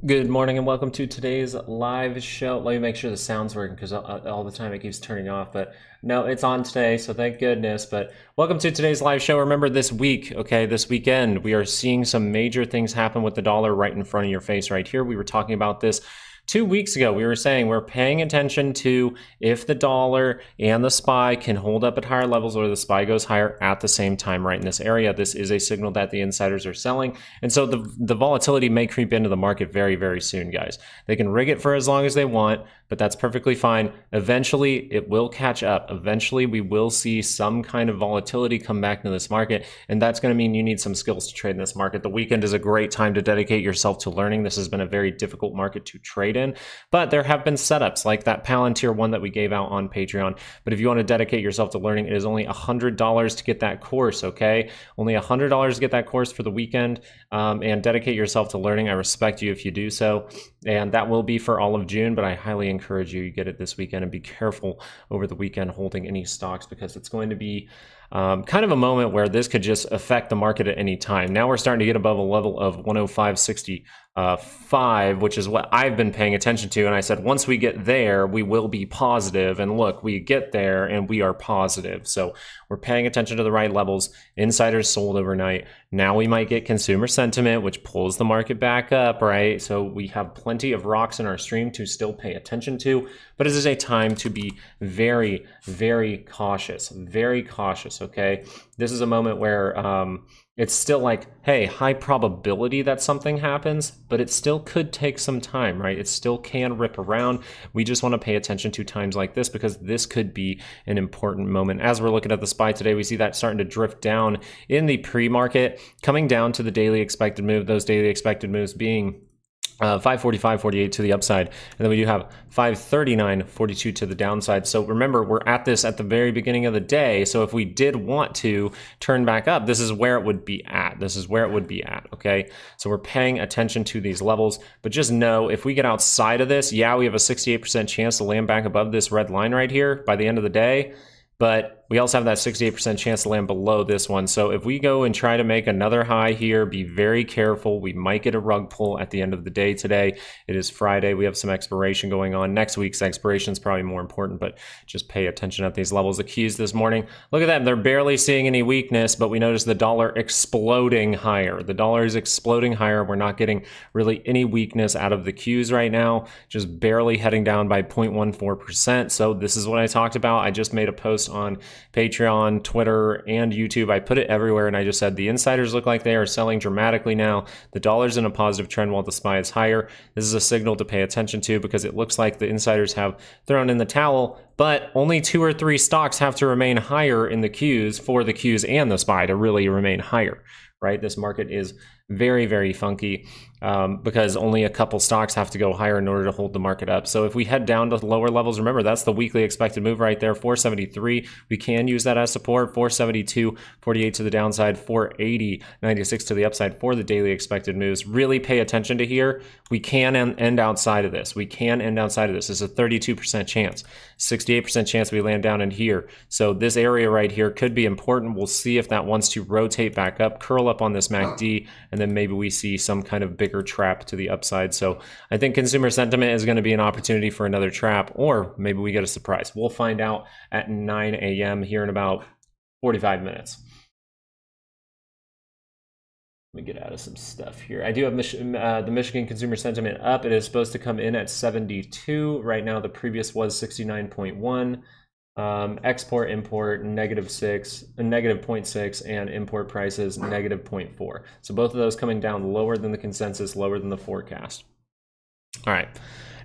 Good morning and welcome to today's live show. Let me make sure the sound's working because all the time it keeps turning off, but no, it's on today, so thank goodness. But welcome to today's live show. Remember this week, okay, this weekend, we are seeing some major things happen with the dollar right in front of your face right here. We were talking about this 2 weeks ago. We were saying we're paying attention to if the dollar and the SPY can hold up at higher levels or the SPY goes higher at the same time right in this area. This is a signal that the insiders are selling. And so the volatility may creep into the market very, very soon, guys. They can rig it for as long as they want, but that's perfectly fine. Eventually, it will catch up. Eventually, we will see some kind of volatility come back into this market, and that's going to mean you need some skills to trade in this market. The weekend is a great time to dedicate yourself to learning. This has been a very difficult market to trade in, but there have been setups like that Palantir one that we gave out on Patreon. But if you want to dedicate yourself to learning, it is only $100 to get that course, okay? Only $100 to get that course for the weekend, and dedicate yourself to learning. I respect you if you do so, and that will be for all of June, but I highly encourage you get it this weekend, and be careful over the weekend holding any stocks, because it's going to be kind of a moment where this could just affect the market at any time. Now we're starting to get above a level of 105.65, which is what I've been paying attention to. And I said, once we get there, we will be positive. And look, we get there and we are positive. So we're paying attention to the right levels. Insiders sold overnight. Now we might get consumer sentiment, which pulls the market back up, right? So we have plenty of rocks in our stream to still pay attention to, but it is a time to be very, very cautious, okay? This is a moment where it's still like, hey, high probability that something happens, but it still could take some time, right? It still can rip around. We just want to pay attention to times like this, because this could be an important moment. As we're looking at the SPY today, we see that starting to drift down in the pre-market, coming down to the daily expected move, those daily expected moves being 545.48 to the upside, and then we do have 539.42 to the downside. So remember, we're at this at the very beginning of the day, so if we did want to turn back up, this is where it would be at. Okay? So we're paying attention to these levels, but just know if we get outside of this, yeah, we have a 68% chance to land back above this red line right here by the end of the day, but we also have that 68% chance to land below this one. So if we go and try to make another high here, be very careful. We might get a rug pull at the end of the day today. It is Friday. We have some expiration going on. Next week's expiration is probably more important, but just pay attention at these levels. The keys this morning, look at that. They're barely seeing any weakness, but we notice the dollar exploding higher. The dollar is exploding higher. We're not getting really any weakness out of the Qs right now, just barely heading down by 0.14%. So this is what I talked about. I just made a post on Patreon, Twitter, and YouTube. I put it everywhere, and I just said the insiders look like they are selling dramatically now. The dollar's in a positive trend while the SPY is higher. This is a signal to pay attention to, because it looks like the insiders have thrown in the towel, but only 2 or 3 stocks have to remain higher in the Qs for the Qs and the SPY to really remain higher, right? This market is very, very funky, because only a couple stocks have to go higher in order to hold the market up. So if we head down to lower levels, remember, that's the weekly expected move right there, 473. We can use that as support, 472.48 to the downside, 480.96 to the upside for the daily expected moves. Really pay attention to here. We can end outside of this. This is a 32% chance, 68% chance we land down in here. So this area right here could be important. We'll see if that wants to rotate back up, curl up on this MACD, and then maybe we see some kind of bigger trap to the upside. So I think consumer sentiment is going to be an opportunity for another trap, or maybe we get a surprise. We'll find out at 9 a.m. here in about 45 minutes. Let me get out of some stuff here. I do have the Michigan consumer sentiment up. It is supposed to come in at 72. Right now, the previous was 69.1. Export, import, -6, -0.6, and import prices, -0.4. So both of those coming down lower than the consensus, lower than the forecast. All right.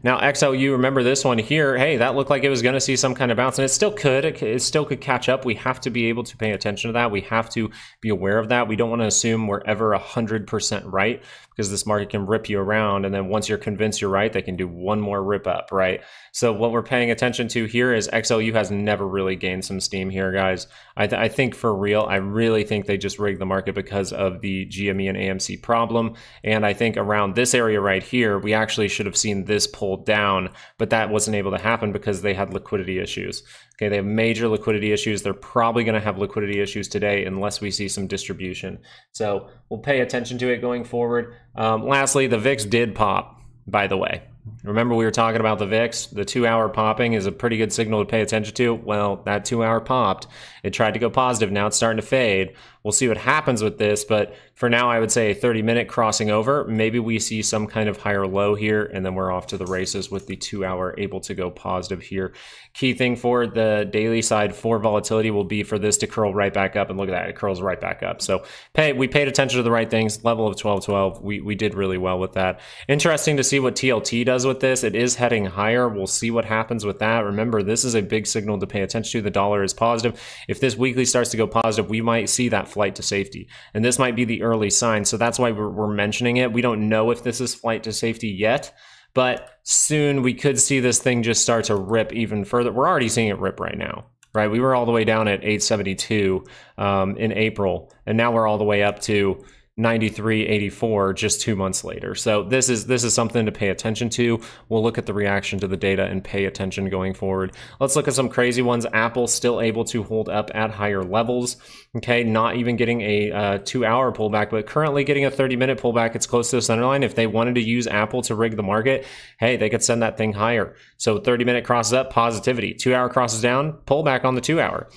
Now, XLU, remember this one here, hey, that looked like it was going to see some kind of bounce, and it still could. It still could catch up. We have to be able to pay attention to that. We have to be aware of that. We don't want to assume we're ever 100% right, because this market can rip you around, and then once you're convinced you're right, they can do one more rip up, right? So what we're paying attention to here is XLU has never really gained some steam here, guys. I think for real, I really think they just rigged the market because of the GME and AMC problem, and I think around this area right here, we actually should have seen this pull down, but that wasn't able to happen because they had liquidity issues. Okay, they have major liquidity issues. They're probably going to have liquidity issues today unless we see some distribution. So we'll pay attention to it going forward. Lastly, the VIX did pop. by the way. Remember we were talking about the VIX? The 2-hour popping is a pretty good signal to pay attention to. Well, that 2-hour popped. It tried to go positive. Now it's starting to fade. We'll see what happens with this, but for now I would say a 30-minute crossing over. Maybe we see some kind of higher low here, and then we're off to the races with the 2-hour able to go positive here. Key thing for the daily side for volatility will be for this to curl right back up, and look at that, it curls right back up. So we paid attention to the right things. Level of 1212, we did really well with that. Interesting to see what TLT does with this. It is heading higher. We'll see what happens with that. Remember, this is a big signal to pay attention to. The dollar is positive. If this weekly starts to go positive, we might see that flight to safety, and this might be the early sign. So that's why we're mentioning it. We don't know if this is flight to safety yet, but soon we could see this thing just start to rip even further. We're already seeing it rip right now, right? We were all the way down at 872 in April, and now we're all the way up to 93.84 just 2 months later. So this is something to pay attention to. We'll look at the reaction to the data and pay attention going forward. Let's look at some crazy ones. Apple still able to hold up at higher levels. Okay, not even getting a 2-hour pullback, but currently getting a 30-minute pullback. It's close to the center line. If they wanted to use Apple to rig the market, hey, they could send that thing higher. So 30-minute crosses up, positivity. 2-hour crosses down, pullback on the 2-hour.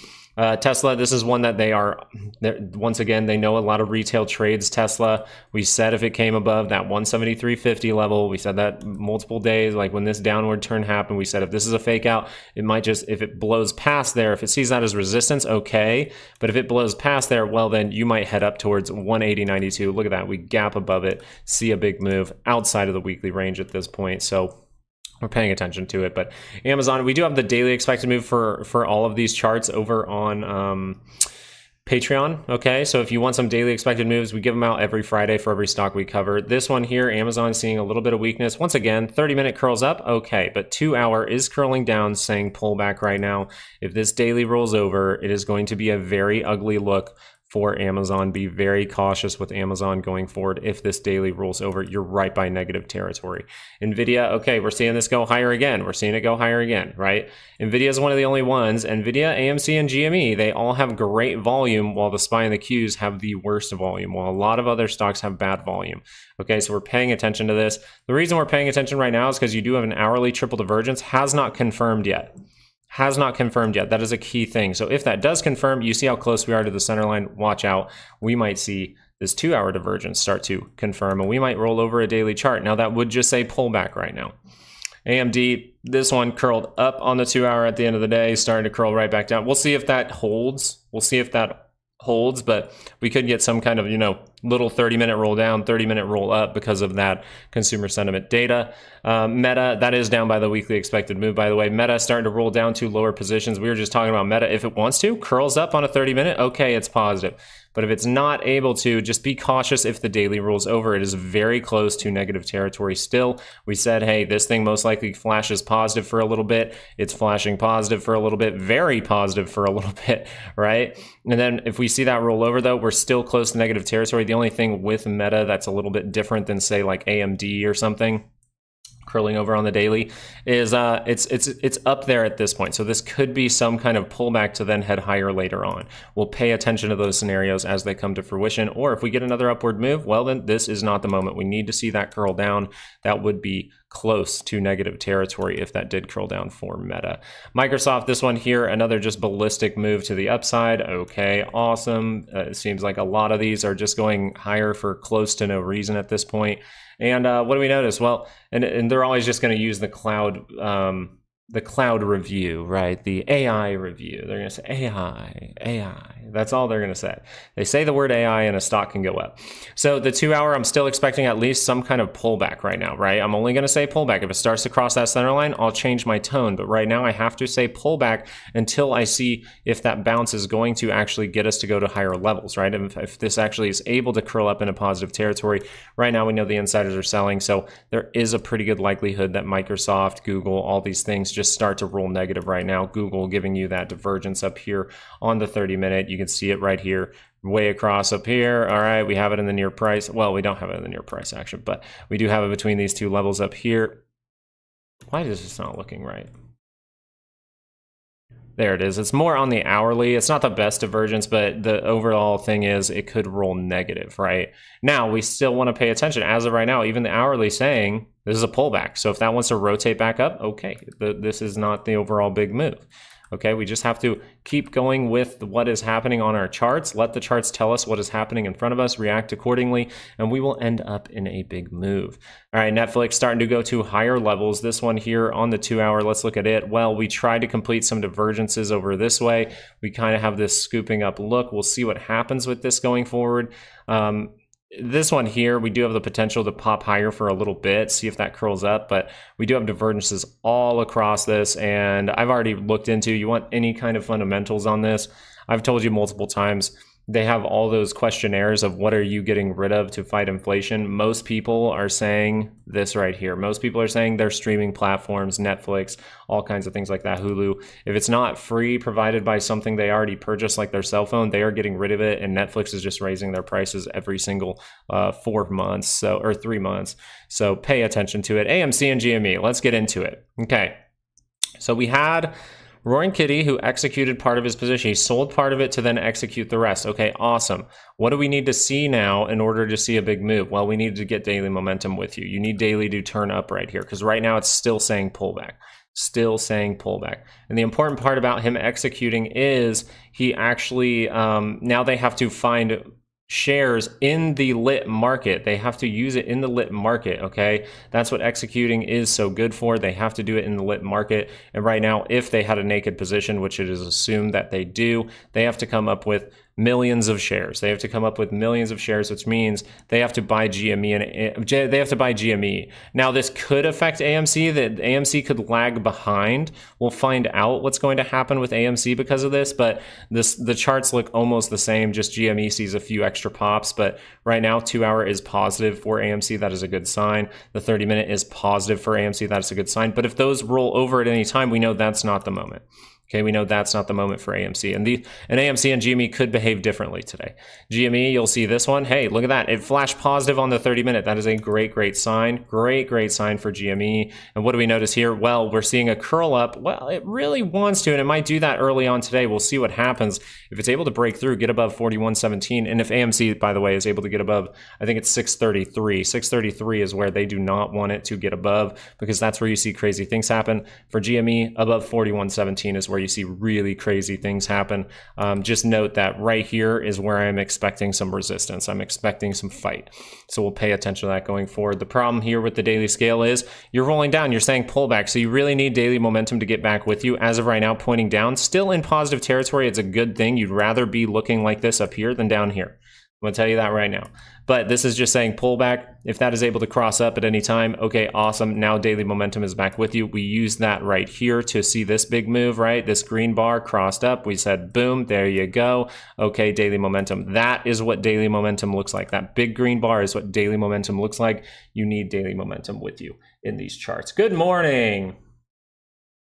Tesla, this is one that once again, they know a lot of retail trades Tesla. We said if it came above that 173.50 level, we said that multiple days, like when this downward turn happened, we said if this is a fake out, it might just, if it blows past there, if it sees that as resistance, okay. But if it blows past there, well, then you might head up towards 180.92. Look at that, we gap above it, see a big move outside of the weekly range at this point. So we're paying attention to it. But Amazon, we do have the daily expected move for all of these charts over on Patreon. Okay, so if you want some daily expected moves, we give them out every Friday for every stock we cover. This one here, Amazon seeing a little bit of weakness. Once again, 30-minute curls up, okay, but 2-hour is curling down, saying pullback right now. If this daily rolls over, it is going to be a very ugly look for Amazon. Be very cautious with Amazon going forward. If this daily rolls over, you're right by negative territory. Nvidia, okay, we're seeing this go higher again. We're seeing it go higher again, right? Nvidia is one of the only ones. Nvidia, AMC, and GME, they all have great volume, while the SPY and the Qs have the worst volume, while a lot of other stocks have bad volume. Okay, so we're paying attention to this. The reason we're paying attention right now is because you do have an hourly triple divergence, has not confirmed yet. Has not confirmed yet. That is a key thing. So if that does confirm, you see how close we are to the center line, watch out. We might see this 2-hour divergence start to confirm, and we might roll over a daily chart. Now that would just say pullback right now. AMD, this one curled up on the 2-hour at the end of the day, starting to curl right back down. We'll see if that holds. We'll see if that holds, but we could get some kind of, little 30-minute roll down, 30-minute roll up because of that consumer sentiment data. Meta, that is down by the weekly expected move, by the way. Meta starting to roll down to lower positions. We were just talking about Meta. If it wants to, curls up on a 30-minute, okay, it's positive. But if it's not able to, just be cautious if the daily rolls over. It is very close to negative territory still. We said, hey, this thing most likely flashes positive for a little bit. It's flashing positive for a little bit, very positive for a little bit, right? And then if we see that roll over, though, we're still close to negative territory. The only thing with Meta that's a little bit different than, say, like AMD or something, curling over on the daily, is it's up there at this point. So this could be some kind of pullback to then head higher later on. We'll pay attention to those scenarios as they come to fruition. Or if we get another upward move, well, then this is not the moment. We need to see that curl down. That would be close to negative territory if that did curl down for Meta. Microsoft, this one here, another just ballistic move to the upside. Okay, awesome. It seems like a lot of these are just going higher for close to no reason at this point. And what do we notice? Well, and they're always just going to use the cloud review, right? The AI review. They're going to say AI. That's all they're going to say. They say the word AI and a stock can go up. So the 2-hour, I'm still expecting at least some kind of pullback right now, right? I'm only going to say pullback. If it starts to cross that center line, I'll change my tone. But right now I have to say pullback until I see if that bounce is going to actually get us to go to higher levels, right? If this actually is able to curl up in a positive territory. Right now we know the insiders are selling. So there is a pretty good likelihood that Microsoft, Google, all these things just start to roll negative right now. Google giving you that divergence up here on the 30-minute. You can see it right here, way across up here. All right, we have it in the near price. Well, we don't have it in the near price action, but we do have it between these two levels up here. Why is this not looking right? There it is. It's more on the hourly. It's not the best divergence, but the overall thing is it could roll negative, right? Now, we still want to pay attention. As of right now, even the hourly saying this is a pullback. So if that wants to rotate back up, okay, this is not the overall big move. Okay, we just have to keep going with what is happening on our charts. Let the charts tell us what is happening in front of us, react accordingly, and we will end up in a big move. All right, Netflix starting to go to higher levels. This one here on the 2 hour, let's look at it. Well, we tried to complete some divergences over this way. We kind of have this scooping up look. We'll see what happens with this going forward. This one here, we do have the potential to pop higher for a little bit, see if that curls up, but we do have divergences all across this, and I've already looked into, you want any kind of fundamentals on this. I've told you multiple times, they have all those questionnaires of what are you getting rid of to fight inflation. Most people are saying this right here. Most people are saying their streaming platforms, Netflix, all kinds of things like that, Hulu. If it's not free, provided by something they already purchased like their cell phone, they are getting rid of it, and Netflix is just raising their prices every single 4 months, or 3 months. So pay attention to it. AMC and GME, let's get into it. Okay, so we had Roaring Kitty, who executed part of his position. He sold part of it to then execute the rest. Okay, awesome. What do we need to see now in order to see a big move? Well, we need to get daily momentum with you. You need daily to turn up right here, because right now it's still saying pullback. Still saying pullback. And the important part about him executing is he actually, now they have to find shares in the lit market. They have to use it in the lit market, okay? That's what executing is so good for. They have to do it in the lit market. And right now, if they had a naked position, which it is assumed that they do, they have to come up with millions of shares. They have to come up with millions of shares, which means they have to buy GME, and they have to buy GME. Now, this could affect AMC. That AMC could lag behind. We'll find out what's going to happen with AMC because of this, but the charts look almost the same. Just GME sees a few extra pops, but right now 2 hour is positive for AMC. That is a good sign. The 30-minute is positive for AMC. That's a good sign. But if those roll over at any time, we know that's not the moment. Okay, we know that's not the moment for AMC. And AMC and GME could behave differently today. GME, you'll see this one. Hey, look at that. It flashed positive on the 30-minute. That is a great, great sign. Great, great sign for GME. And what do we notice here? Well, we're seeing a curl up. Well, it really wants to, and it might do that early on today. We'll see what happens. If it's able to break through, get above 41.17, and if AMC, by the way, is able to get above, I think it's 633. 633 is where they do not want it to get above, because that's where you see crazy things happen. For GME, above 41.17 is where you see really crazy things happen. Just note that right here is where I'm expecting some resistance. I'm expecting some fight. So we'll pay attention to that going forward. The problem here with the daily scale is you're rolling down, you're saying pullback. So you really need daily momentum to get back with you. As of right now, pointing down, still in positive territory. It's a good thing. You'd rather be looking like this up here than down here. I'm going to tell you that right now. But this is just saying pullback. If that is able to cross up at any time, okay, awesome. Now daily momentum is back with you. We use that right here to see this big move, right? This green bar crossed up. We said, boom, there you go. Okay, daily momentum. That is what daily momentum looks like. That big green bar is what daily momentum looks like. You need daily momentum with you in these charts. Good morning.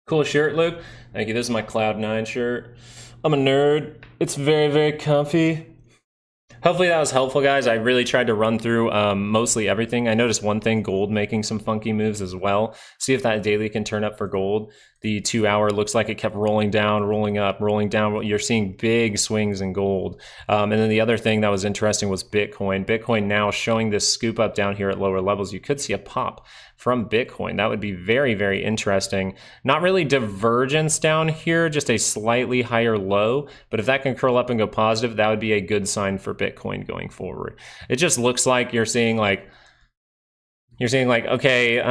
Cool shirt, Luke. Thank you. This is my Cloud9 shirt. I'm a nerd. It's very, very comfy. Hopefully that was helpful, guys. I really tried to run through mostly everything. I noticed one thing, gold making some funky moves as well. See if that daily can turn up for gold. The 2 hour looks like it kept rolling down, rolling up, rolling down. You're seeing big swings in gold. And then the other thing that was interesting was Bitcoin. Bitcoin now showing this scoop up down here at lower levels. You could see a pop from Bitcoin. That would be very, very interesting. Not really divergence down here, just a slightly higher low. But if that can curl up and go positive, that would be a good sign for Bitcoin going forward. It just looks like you're seeing like, okay,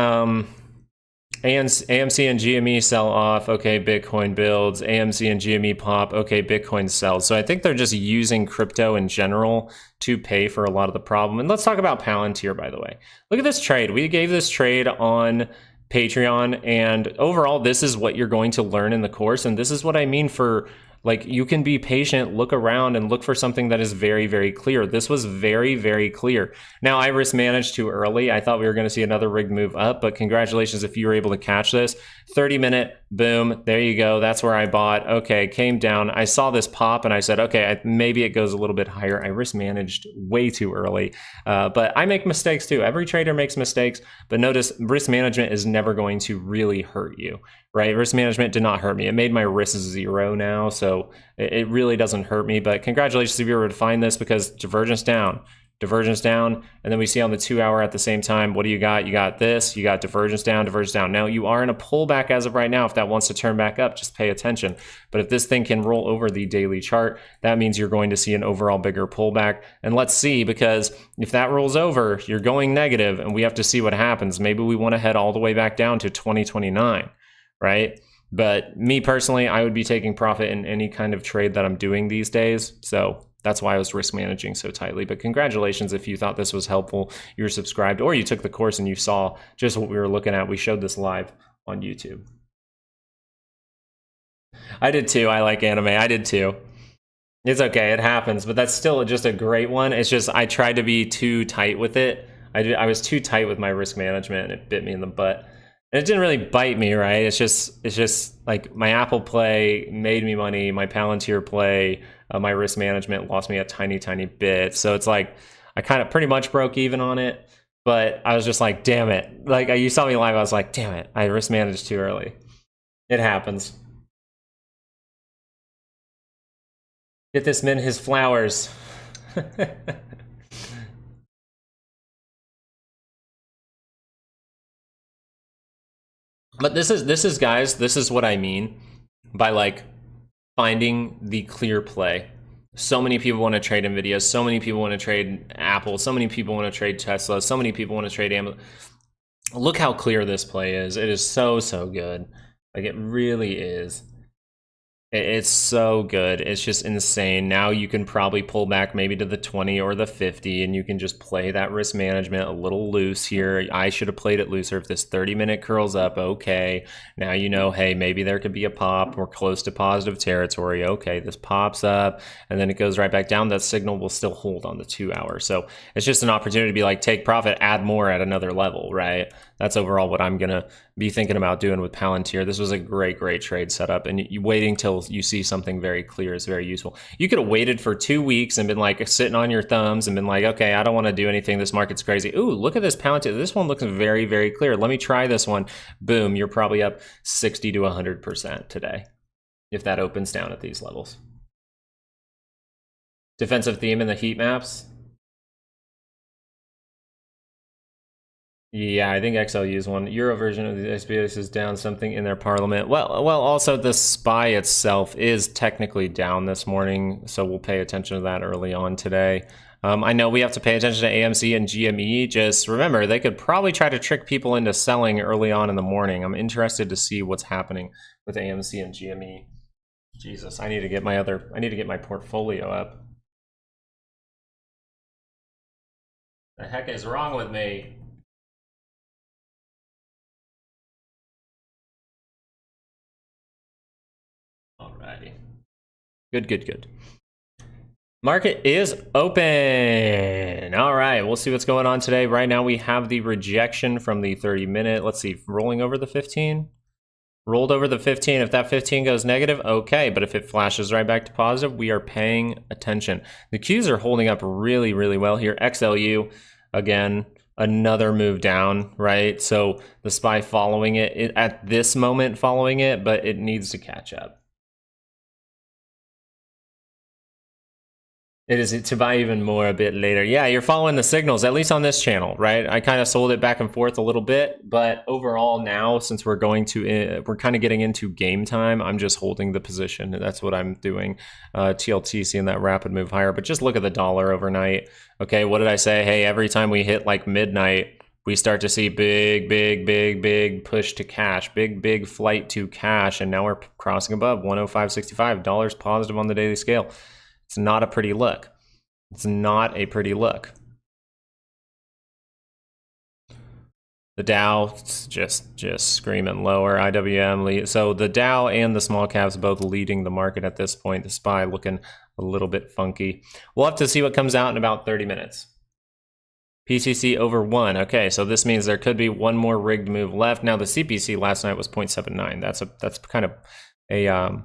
AMC and GME sell off, okay, Bitcoin builds, AMC and GME pop, okay, Bitcoin sells. So I think they're just using crypto in general to pay for a lot of the problem. And let's talk about Palantir, by the way. Look at this trade. We gave this trade on Patreon, and overall, this is what you're going to learn in the course. And this is what I mean for, like, you can be patient, look around, and look for something that is very, very clear. This was very, very clear. Now, I risk managed too early. I thought we were going to see another rigged move up, but congratulations if you were able to catch this. 30-minute, boom, there you go. That's where I bought. Okay, came down. I saw this pop, and I said, okay, maybe it goes a little bit higher. I risk managed way too early, but I make mistakes too. Every trader makes mistakes, but notice risk management is never going to really hurt you. right? Risk management did not hurt me. It made my risk 0 now, so it really doesn't hurt me. But congratulations if you were able to find this, because divergence down, and then we see on the 2 hour at the same time, what do you got? You got this, you got divergence down, divergence down. Now you are in a pullback as of right now. If that wants to turn back up, just pay attention. But if this thing can roll over the daily chart, that means you're going to see an overall bigger pullback. And let's see, because if that rolls over, you're going negative, and we have to see what happens. Maybe we want to head all the way back down to 2029, right? But me personally, I would be taking profit in any kind of trade that I'm doing these days. So that's why I was risk managing so tightly. But congratulations if you thought this was helpful, you're subscribed, or you took the course and you saw just what we were looking at. We showed this live on YouTube. I did too. I like anime. I did too. It's okay. It happens. But that's still just a great one. It's just I tried to be too tight with it. I was too tight with my risk management, and it bit me in the butt. And it didn't really bite me, right? It's just like my Apple play made me money. My Palantir play, my risk management lost me a tiny, tiny bit. So it's like I kind of pretty much broke even on it. But I was just like, damn it. Like you saw me live, I was like, damn it. I risk managed too early. It happens. Get this man his flowers. But this is guys, this is what I mean by like finding the clear play. So many people want to trade Nvidia, so many people want to trade Apple, so many people want to trade Tesla, so many people want to trade Amazon. Look how clear this play is. It is so good. Like it really is. It's so good. It's just insane. Now you can probably pull back maybe to the 20 or the 50, and you can just play that risk management a little loose here. I should have played it looser. If this 30-minute curls up, okay. Now you know, hey, maybe there could be a pop. We're close to positive territory. Okay, this pops up, and then it goes right back down. That signal will still hold on the 2 hour. So it's just an opportunity to be like, take profit, add more at another level, right? That's overall what I'm going to be thinking about doing with Palantir. This was a great trade setup, and you waiting till you see something very clear is very useful. You could have waited for 2 weeks and been like sitting on your thumbs and been like, okay, I don't want to do anything. This market's crazy. Ooh, look at this Palantir. This one looks very clear. Let me try this one. Boom, you're probably up 60 to 100% today if that opens down at these levels. Defensive theme in the heat maps. Yeah, I think XLU is one. Euro version of the SBS is down something in their parliament. Well, also the SPY itself is technically down this morning, so we'll pay attention to that early on today. I know we have to pay attention to AMC and GME. Just remember, they could probably try to trick people into selling early on in the morning. I'm interested to see what's happening with AMC and GME. Jesus, I need to get my portfolio up. The heck is wrong with me? Alrighty. Good. Market is open. All right, we'll see what's going on today. Right now we have the rejection from the 30-minute. Let's see, rolling over the 15. Rolled over the 15. If that 15 goes negative, okay. But if it flashes right back to positive, we are paying attention. The Qs are holding up really well here. XLU, again, another move down, right? So the SPY following it at this moment, following it, but it needs to catch up. It is to buy even more a bit later. Yeah, you're following the signals, at least on this channel, right? I kind of sold it back and forth a little bit, but overall now, since we're kind of getting into game time, I'm just holding the position. That's what I'm doing. TLT seeing that rapid move higher, but just look at the dollar overnight. Okay, what did I say? Hey, every time we hit like midnight, we start to see big push to cash, big flight to cash, and now we're crossing above 105.65. Dollars positive on the daily scale. It's not a pretty look. It's not a pretty look. The Dow just screaming lower. IWM lead. So the Dow and the small caps both leading the market at this point. The SPY looking a little bit funky. We'll have to see what comes out in about 30 minutes. PCC over 1. Okay, so this means there could be one more rigged move left. Now the CPC last night was 0.79. That's kind of a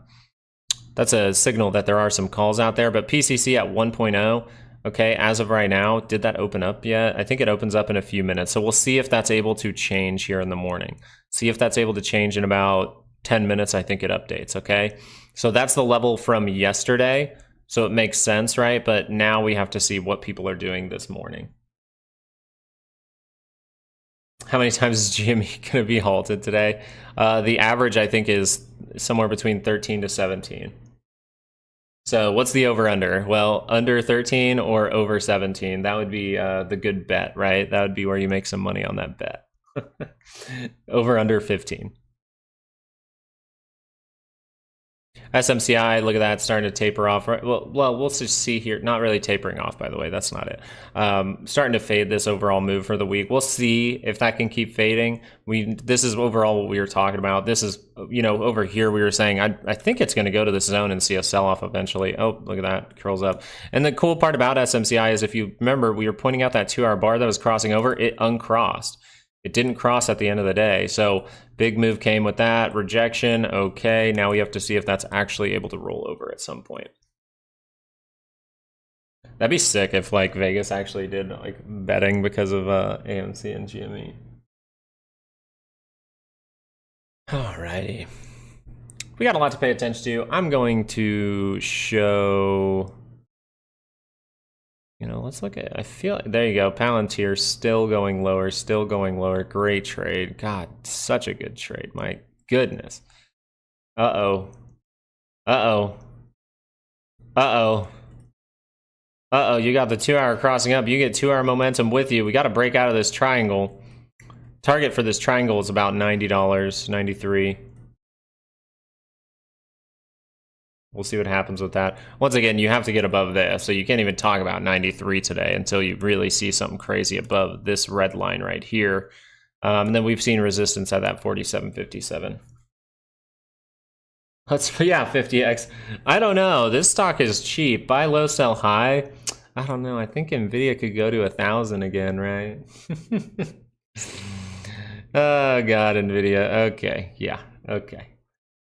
that's a signal that there are some calls out there, but PCC at 1.0, okay, as of right now, did that open up yet? I think it opens up in a few minutes, so we'll see if that's able to change here in the morning. See if that's able to change in about 10 minutes, I think it updates, okay? So that's the level from yesterday. So it makes sense, right? But now we have to see what people are doing this morning. How many times is GME going to be halted today? The average, I think, is somewhere between 13 to 17. So what's the over-under? Well, under 13 or over 17. That would be the good bet, right? That would be where you make some money on that bet. Over under 15. SMCI, look at that, starting to taper off. Well, we'll just see here. Not really tapering off, by the way. That's not it. Starting to fade this overall move for the week. We'll see if that can keep fading. This is overall what we were talking about. This is, over here we were saying, I think it's going to go to this zone and see a sell-off eventually. Oh, look at that, curls up. And the cool part about SMCI is if you remember, we were pointing out that 2-hour bar that was crossing over. It uncrossed. It didn't cross at the end of the day. So big move came with that. Rejection. Okay. Now we have to see if that's actually able to roll over at some point. That'd be sick if like Vegas actually did like betting because of AMC and GME. Alrighty. We got a lot to pay attention to. I'm going to show... let's look at, I feel, there you go, Palantir still going lower, great trade. God, such a good trade, my goodness. Uh-oh, you got the 2-hour crossing up, you get 2-hour momentum with you. We got to break out of this triangle. Target for this triangle is about $90, 93. We'll see what happens with that. Once again, you have to get above this, so you can't even talk about 93 today until you really see something crazy above this red line right here. And then we've seen resistance at that 47.57. Yeah, 50x. I don't know. This stock is cheap. Buy low, sell high. I don't know. I think Nvidia could go to 1,000 again, right? Oh God, Nvidia. Okay, yeah, okay.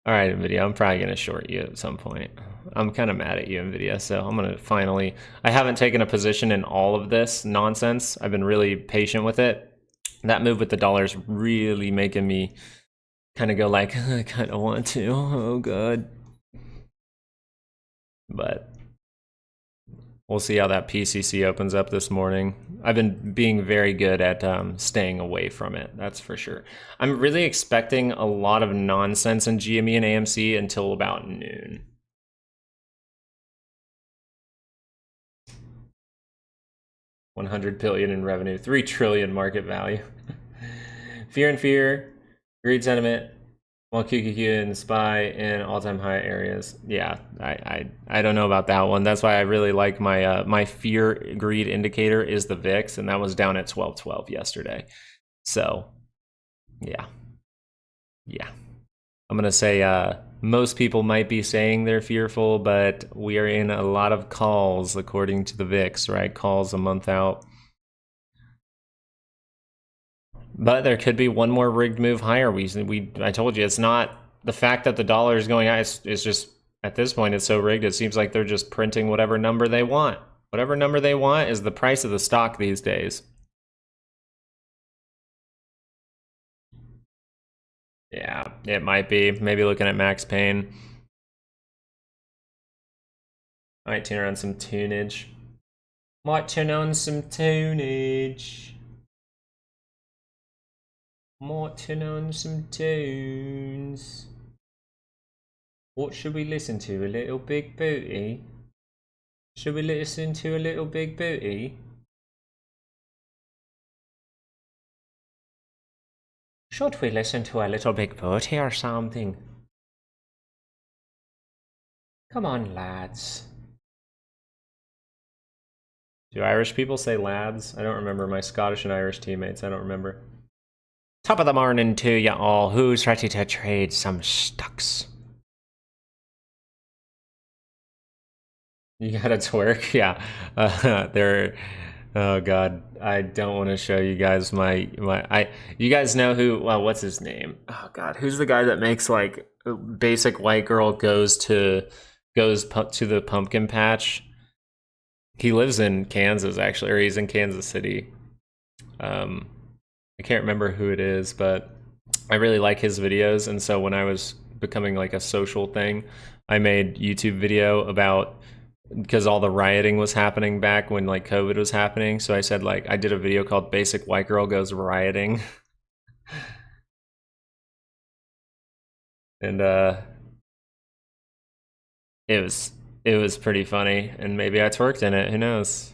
All right, NVIDIA, I'm probably going to short you at some point. I'm kind of mad at you, NVIDIA, so I'm going to finally... I haven't taken a position in all of this nonsense. I've been really patient with it. That move with the dollar is really making me kind of go like, I kind of want to. Oh, God. But we'll see how that PCC opens up this morning. I've been being very good at staying away from it, that's for sure. I'm really expecting a lot of nonsense in GME and AMC until about noon. $100 billion in revenue, $3 trillion market value. Fear and fear, greed sentiment, while QQQ and SPY in all-time high areas. Yeah, I don't know about that one. That's why I really like my my fear greed indicator is the VIX, and that was down at 1212 yesterday. So, yeah. I'm gonna say most people might be saying they're fearful, but we are in a lot of calls according to the VIX, right? Calls a month out. But there could be one more rigged move higher. I told you, it's not the fact that the dollar is going high. It's just, at this point, it's so rigged, it seems like they're just printing whatever number they want. Whatever number they want is the price of the stock these days. Yeah, it might be. Maybe looking at Max Payne. Might turn on some tunage. Might turn on some tunage. Might turn on some tunes. What should we listen to? A Little Big Booty? Should we listen to A Little Big Booty? Should we listen to A Little Big Booty or something? Come on, lads. Do Irish people say lads? I don't remember. My Scottish and Irish teammates, I don't remember. Top of the morning to you all. Who's ready to trade some stocks? You gotta twerk? Yeah. Oh God, I don't want to show you guys you guys know who, well, what's his name? Oh God, who's the guy that makes like basic white girl goes to the pumpkin patch? He lives in Kansas actually, or he's in Kansas City. I can't remember who it is, but I really like his videos, and so when I was becoming like a social thing, I made YouTube video about, because all the rioting was happening back when like COVID was happening. So I said, like, I did a video called Basic White Girl Goes Rioting. And it was pretty funny, and maybe I twerked in it, who knows.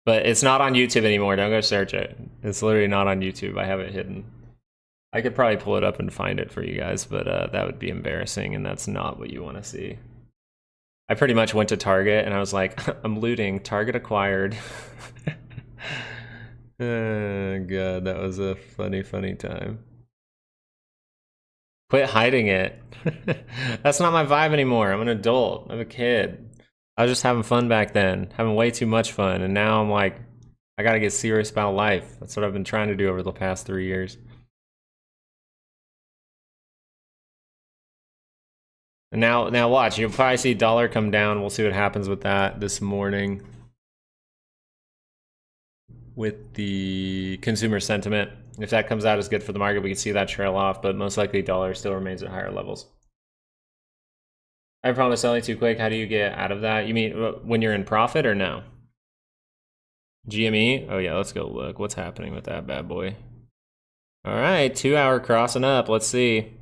But it's not on YouTube anymore. Don't go search it. It's literally not on YouTube. I have it hidden. I could probably pull it up and find it for you guys, but that would be embarrassing, and that's not what you want to see. I pretty much went to Target and I was like, I'm looting, Target acquired. Oh god, that was a funny time. Quit hiding it. That's not my vibe anymore. I'm an adult. I'm a kid. I was just having fun back then, having way too much fun, and now I'm like, I gotta get serious about life. That's what I've been trying to do over the past 3 years. And now watch, you'll probably see dollar come down. We'll see what happens with that this morning with the consumer sentiment. If that comes out as good for the market, we can see that trail off, but most likely dollar still remains at higher levels. I promise selling too quick. How do you get out of that? You mean when you're in profit or no? GME? Oh yeah, let's go look. What's happening with that bad boy? All right, 2 hour crossing up. Let's see.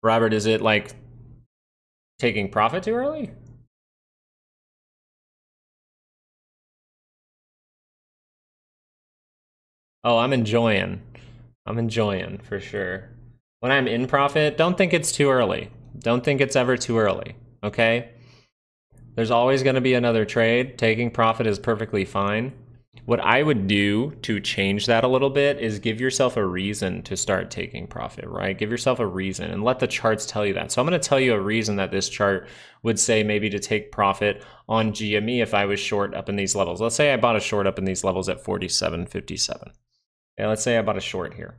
Robert, is it like taking profit too early? Oh, I'm enjoying. I'm enjoying for sure. When I'm in profit, don't think it's too early. Don't think it's ever too early, okay? There's always going to be another trade. Taking profit is perfectly fine. What I would do to change that a little bit is give yourself a reason to start taking profit, right? Give yourself a reason and let the charts tell you that. So I'm going to tell you a reason that this chart would say maybe to take profit on GME if I was short up in these levels. Let's say I bought a short up in these levels at 47.57. Okay, let's say I bought a short here.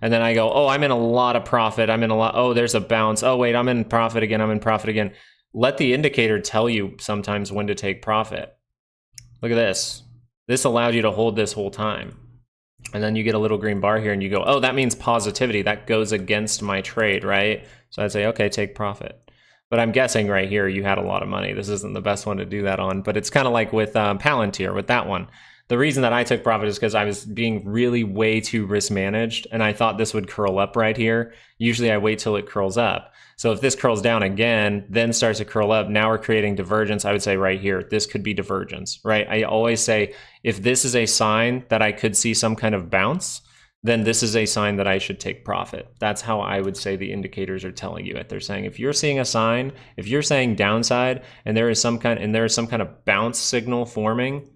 And then I go, oh, I'm in a lot of profit. I'm in a lot. Oh, there's a bounce. Oh, wait, I'm in profit again. I'm in profit again. Let the indicator tell you sometimes when to take profit. Look at this. This allowed you to hold this whole time. And then you get a little green bar here and you go, oh, that means positivity. That goes against my trade, right? So I'd say, okay, take profit. But I'm guessing right here you had a lot of money. This isn't the best one to do that on, but it's kind of like with Palantir, with that one. The reason that I took profit is because I was being really way too risk managed, and I thought this would curl up right here. Usually I wait till it curls up. So if this curls down again, then starts to curl up, now we're creating divergence. I would say right here, this could be divergence, right? I always say, if this is a sign that I could see some kind of bounce, then this is a sign that I should take profit. That's how I would say the indicators are telling you it. They're saying if you're seeing a sign, if you're saying downside, and there is some kind of bounce signal forming,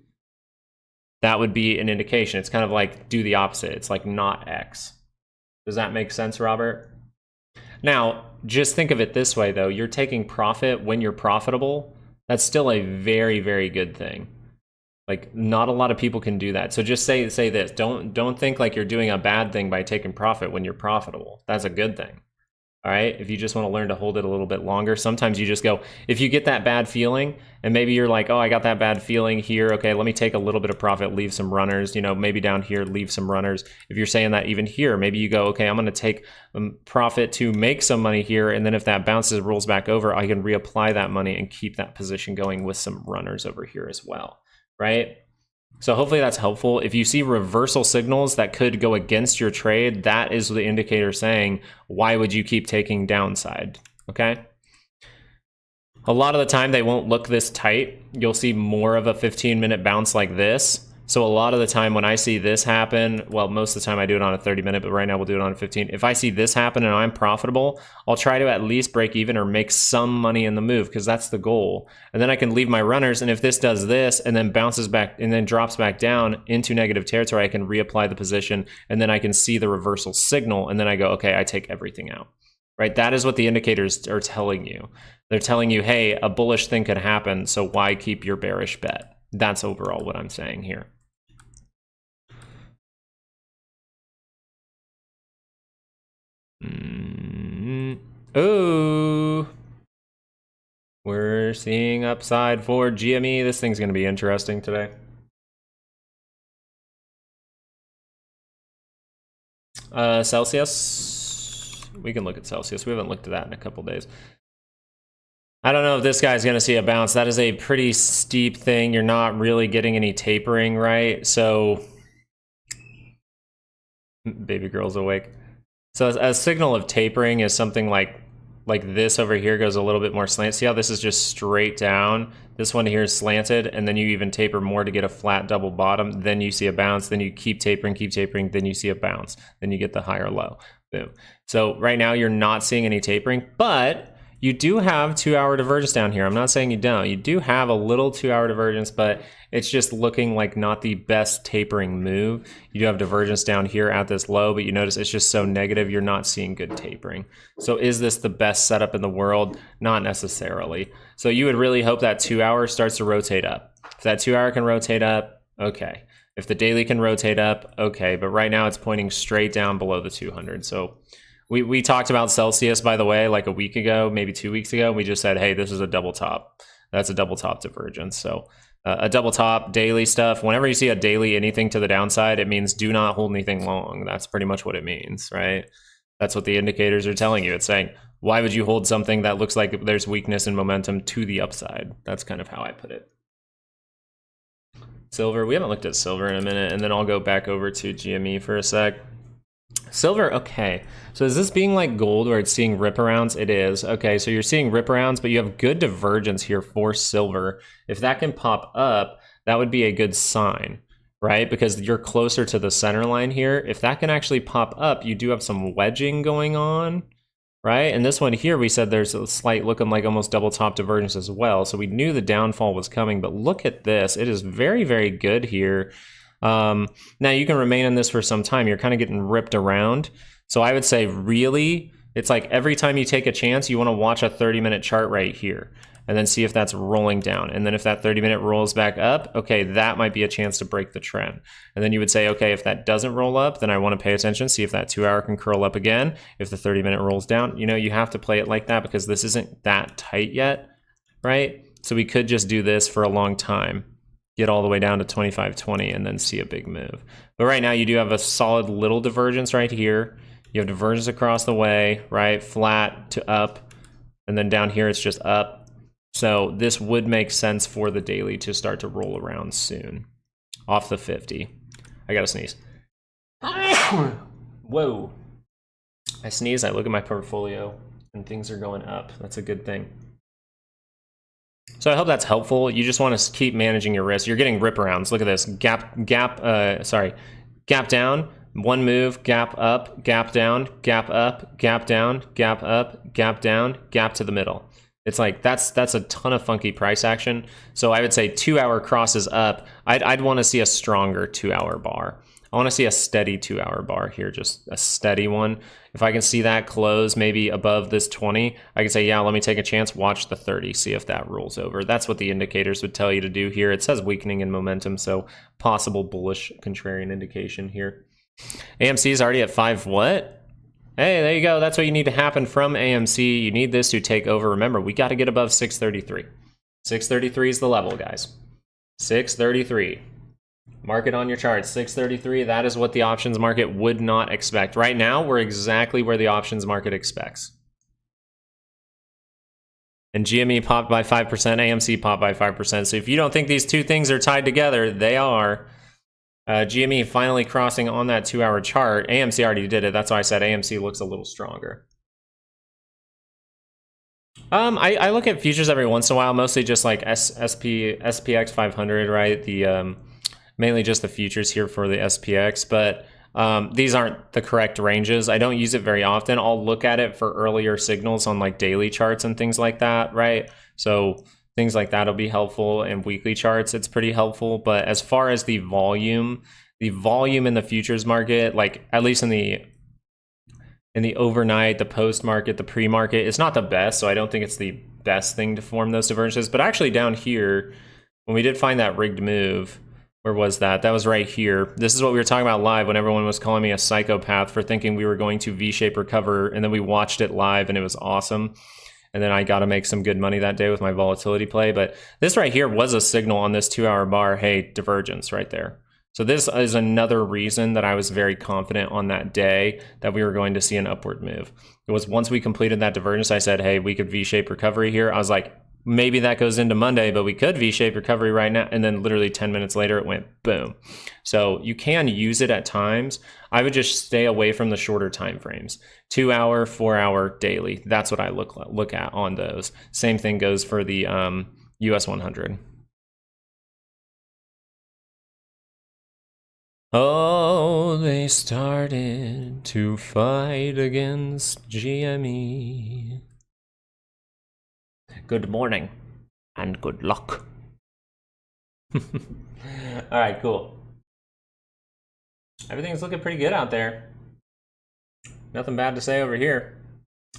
that would be an indication. It's kind of like do the opposite. It's like not X. Does that make sense, Robert? Now, just think of it this way, though. You're taking profit when you're profitable. That's still a very, very good thing. Like, not a lot of people can do that. So just say this. Don't think like you're doing a bad thing by taking profit when you're profitable. That's a good thing. All right, if you just want to learn to hold it a little bit longer, sometimes you just go, if you get that bad feeling, and maybe you're like, oh, I got that bad feeling here, okay, let me take a little bit of profit, leave some runners, you know, maybe down here, leave some runners. If you're saying that even here, maybe you go, okay, I'm going to take profit to make some money here, and then if that bounces, rolls back over, I can reapply that money and keep that position going with some runners over here as well, right? So hopefully that's helpful. If you see reversal signals that could go against your trade, that is the indicator saying, why would you keep taking downside, okay? A lot of the time they won't look this tight. You'll see more of a 15-minute bounce like this. So a lot of the time when I see this happen, well, most of the time I do it on a 30-minute, but right now we'll do it on a 15. If I see this happen and I'm profitable, I'll try to at least break even or make some money in the move because that's the goal. And then I can leave my runners, and if this does this and then bounces back and then drops back down into negative territory, I can reapply the position, and then I can see the reversal signal, and then I go, okay, I take everything out. Right? That is what the indicators are telling you. They're telling you, hey, a bullish thing could happen, so why keep your bearish bet? That's overall what I'm saying here. Oh, we're seeing upside for GME. This thing's going to be interesting today. Celsius. We can look at Celsius. We haven't looked at that in a couple days. I don't know if this guy's going to see a bounce. That is a pretty steep thing. You're not really getting any tapering, right? So, baby girl's awake. So a signal of tapering is something like this over here goes a little bit more slant. See how this is just straight down? This one here is slanted, and then you even taper more to get a flat double bottom. Then you see a bounce. Then you keep tapering, then you see a bounce. Then you get the higher low. Boom. So right now you're not seeing any tapering, but you do have 2-hour divergence down here. I'm not saying you don't. You do have a little 2-hour divergence, but it's just looking like not the best tapering move. You do have divergence down here at this low, but you notice it's just so negative, you're not seeing good tapering. So is this the best setup in the world? Not necessarily. So you would really hope that 2-hour starts to rotate up. If that 2-hour can rotate up, okay. If the daily can rotate up, okay. But right now it's pointing straight down below the 200. So we talked about Celsius, by the way, like a week ago, maybe 2 weeks ago. We just said, hey, this is a double top. That's a double top divergence. So a double top daily stuff, whenever you see a daily anything to the downside, it means do not hold anything long. That's pretty much what it means, right? That's what the indicators are telling you. It's saying, why would you hold something that looks like there's weakness and momentum to the upside? That's kind of how I put it. Silver, we haven't looked at silver in a minute, and then I'll go back over to GME for a sec. Silver, okay. So is this being like gold where it's seeing rip arounds? It is. Okay, so you're seeing rip arounds, but you have good divergence here for silver. If that can pop up, that would be a good sign, right? Because you're closer to the center line here. If that can actually pop up, you do have some wedging going on, right? And this one here, we said there's a slight looking like almost double top divergence as well. So we knew the downfall was coming, but look at this. It is very, very good here. Now you can remain in this for some time. You're kind of getting ripped around. So I would say really, it's like every time you take a chance, you want to watch a 30-minute chart right here and then see if that's rolling down. And then if that 30-minute rolls back up, okay, that might be a chance to break the trend. And then you would say, okay, if that doesn't roll up, then I want to pay attention, see if that 2-hour can curl up again. If the 30-minute rolls down, you know, you have to play it like that because this isn't that tight yet, right? So we could just do this for a long time, get all the way down to 25.20 and then see a big move. But right now you do have a solid little divergence right here. You have divergence across the way, right? Flat to up. And then down here it's just up. So this would make sense for the daily to start to roll around soon. Off the 50. I gotta sneeze. Whoa. I sneeze, I look at my portfolio and things are going up. That's a good thing. So I hope that's helpful. You just want to keep managing your risk. You're getting rip arounds. Look at this. Gap down, one move, gap up, gap down, gap up, gap down, gap up, gap down, gap to the middle. It's like that's a ton of funky price action. So I would say 2-hour crosses up. I'd want to see a stronger 2-hour bar. I want to see a steady 2-hour bar here, just a steady one. If I can see that close maybe above this 20, I can say, yeah, let me take a chance, watch the 30, see if that rolls over. That's what the indicators would tell you to do here. It says weakening in momentum, so possible bullish contrarian indication here. AMC is already at 5 what? Hey, there you go. That's what you need to happen from AMC. You need this to take over. Remember, we got to get above 633. 633 is the level, guys. 633. Mark it on your chart, 633. That is what the options market would not expect. Right now, we're exactly where the options market expects. And GME popped by 5%, AMC popped by 5%. So if you don't think these two things are tied together, they are. GME finally crossing on that 2-hour chart. AMC already did it. That's why I said AMC looks a little stronger. I look at futures every once in a while, mostly just like SPX 500, right? The mainly just the futures here for the SPX, but these aren't the correct ranges. I don't use it very often. I'll look at it for earlier signals on like daily charts and things like that, right? So things like that will be helpful, and weekly charts, it's pretty helpful. But as far as the volume in the futures market, like at least in the overnight, the post market, the pre-market, it's not the best. So I don't think it's the best thing to form those divergences. But actually down here, when we did find that rigged move, where was that? That was right here. This is what we were talking about live when everyone was calling me a psychopath for thinking we were going to V-shape recover, and then we watched it live and it was awesome. And then I got to make some good money that day with my volatility play. But this right here was a signal on this 2-hour bar. Hey, divergence right there. So this is another reason that I was very confident on that day that we were going to see an upward move. It was once we completed that divergence, I said, hey, we could V-shape recovery here. I was like, maybe that goes into Monday, but we could V-shape recovery right now. And then literally 10 minutes later, it went boom. So you can use it at times. I would just stay away from the shorter time frames. 2 hour, 4 hour daily. That's what I look at on those. Same thing goes for the US 100. Oh, they started to fight against GME. Good morning and good luck. All right, cool. Everything's looking pretty good out there. Nothing bad to say over here.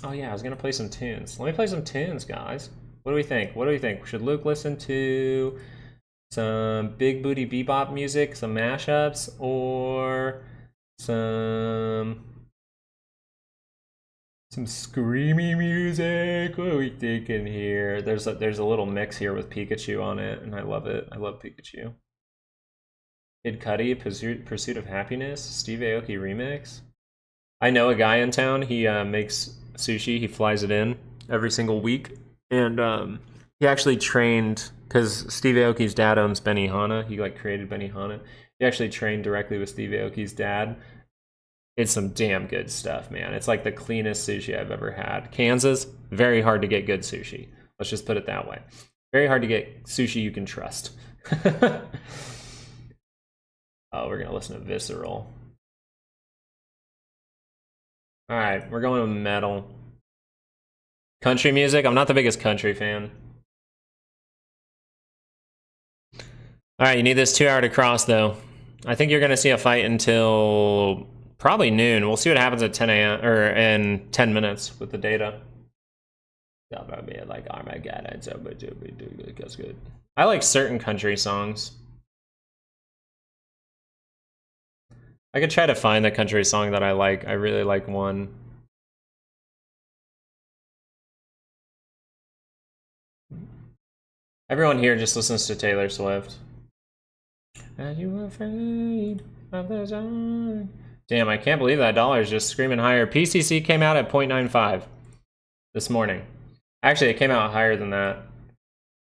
Oh yeah, I was gonna play some tunes. Let me play some tunes, guys. What do we think? What do we think? Should Luke listen to some big booty bebop music, some mashups, or some screamy music? What are we thinking here? There's a little mix here with Pikachu on it, and I love it. I love Pikachu. Kid Cudi, Pursuit of Happiness, Steve Aoki remix. I know a guy in town. He makes sushi. He flies it in every single week, and he actually trained, because Steve Aoki's dad owns Benihana. He like created Benihana. He actually trained directly with Steve Aoki's dad. It's some damn good stuff, man. It's like the cleanest sushi I've ever had. Kansas, very hard to get good sushi. Let's just put it that way. Very hard to get sushi you can trust. Oh, we're gonna listen to Visceral. All right, we're going with metal. Country music, I'm not the biggest country fan. All right, you need this 2 hour to cross though. I think you're gonna see a fight until probably noon. We'll see what happens at 10 a.m. or in 10 minutes with the data. That'll be like Armageddon. So that's good. I like certain country songs. I could try to find the country song that I like. I really like one. Everyone here just listens to Taylor Swift. Are you afraid of the dark? Damn, I can't believe that dollar is just screaming higher. PCC came out at 0.95 this morning. Actually, it came out higher than that.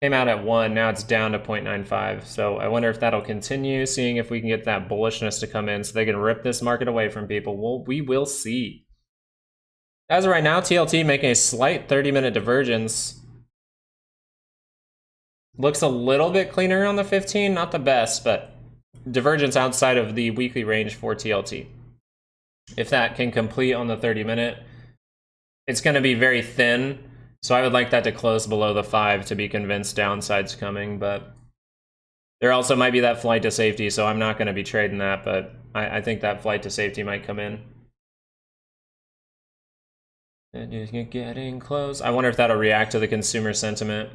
Came out at 1, now it's down to 0.95. So I wonder if that'll continue, seeing if we can get that bullishness to come in so they can rip this market away from people. Well, we will see. As of right now, TLT making a slight 30-minute divergence. Looks a little bit cleaner on the 15, not the best, but divergence outside of the weekly range for TLT. If that can complete on the 30-minute, it's going to be very thin. So I would like that to close below the 5 to be convinced downside's coming, but there also might be that flight to safety, so I'm not going to be trading that, but I think that flight to safety might come in. And you're getting close. I wonder if that'll react to the consumer sentiment.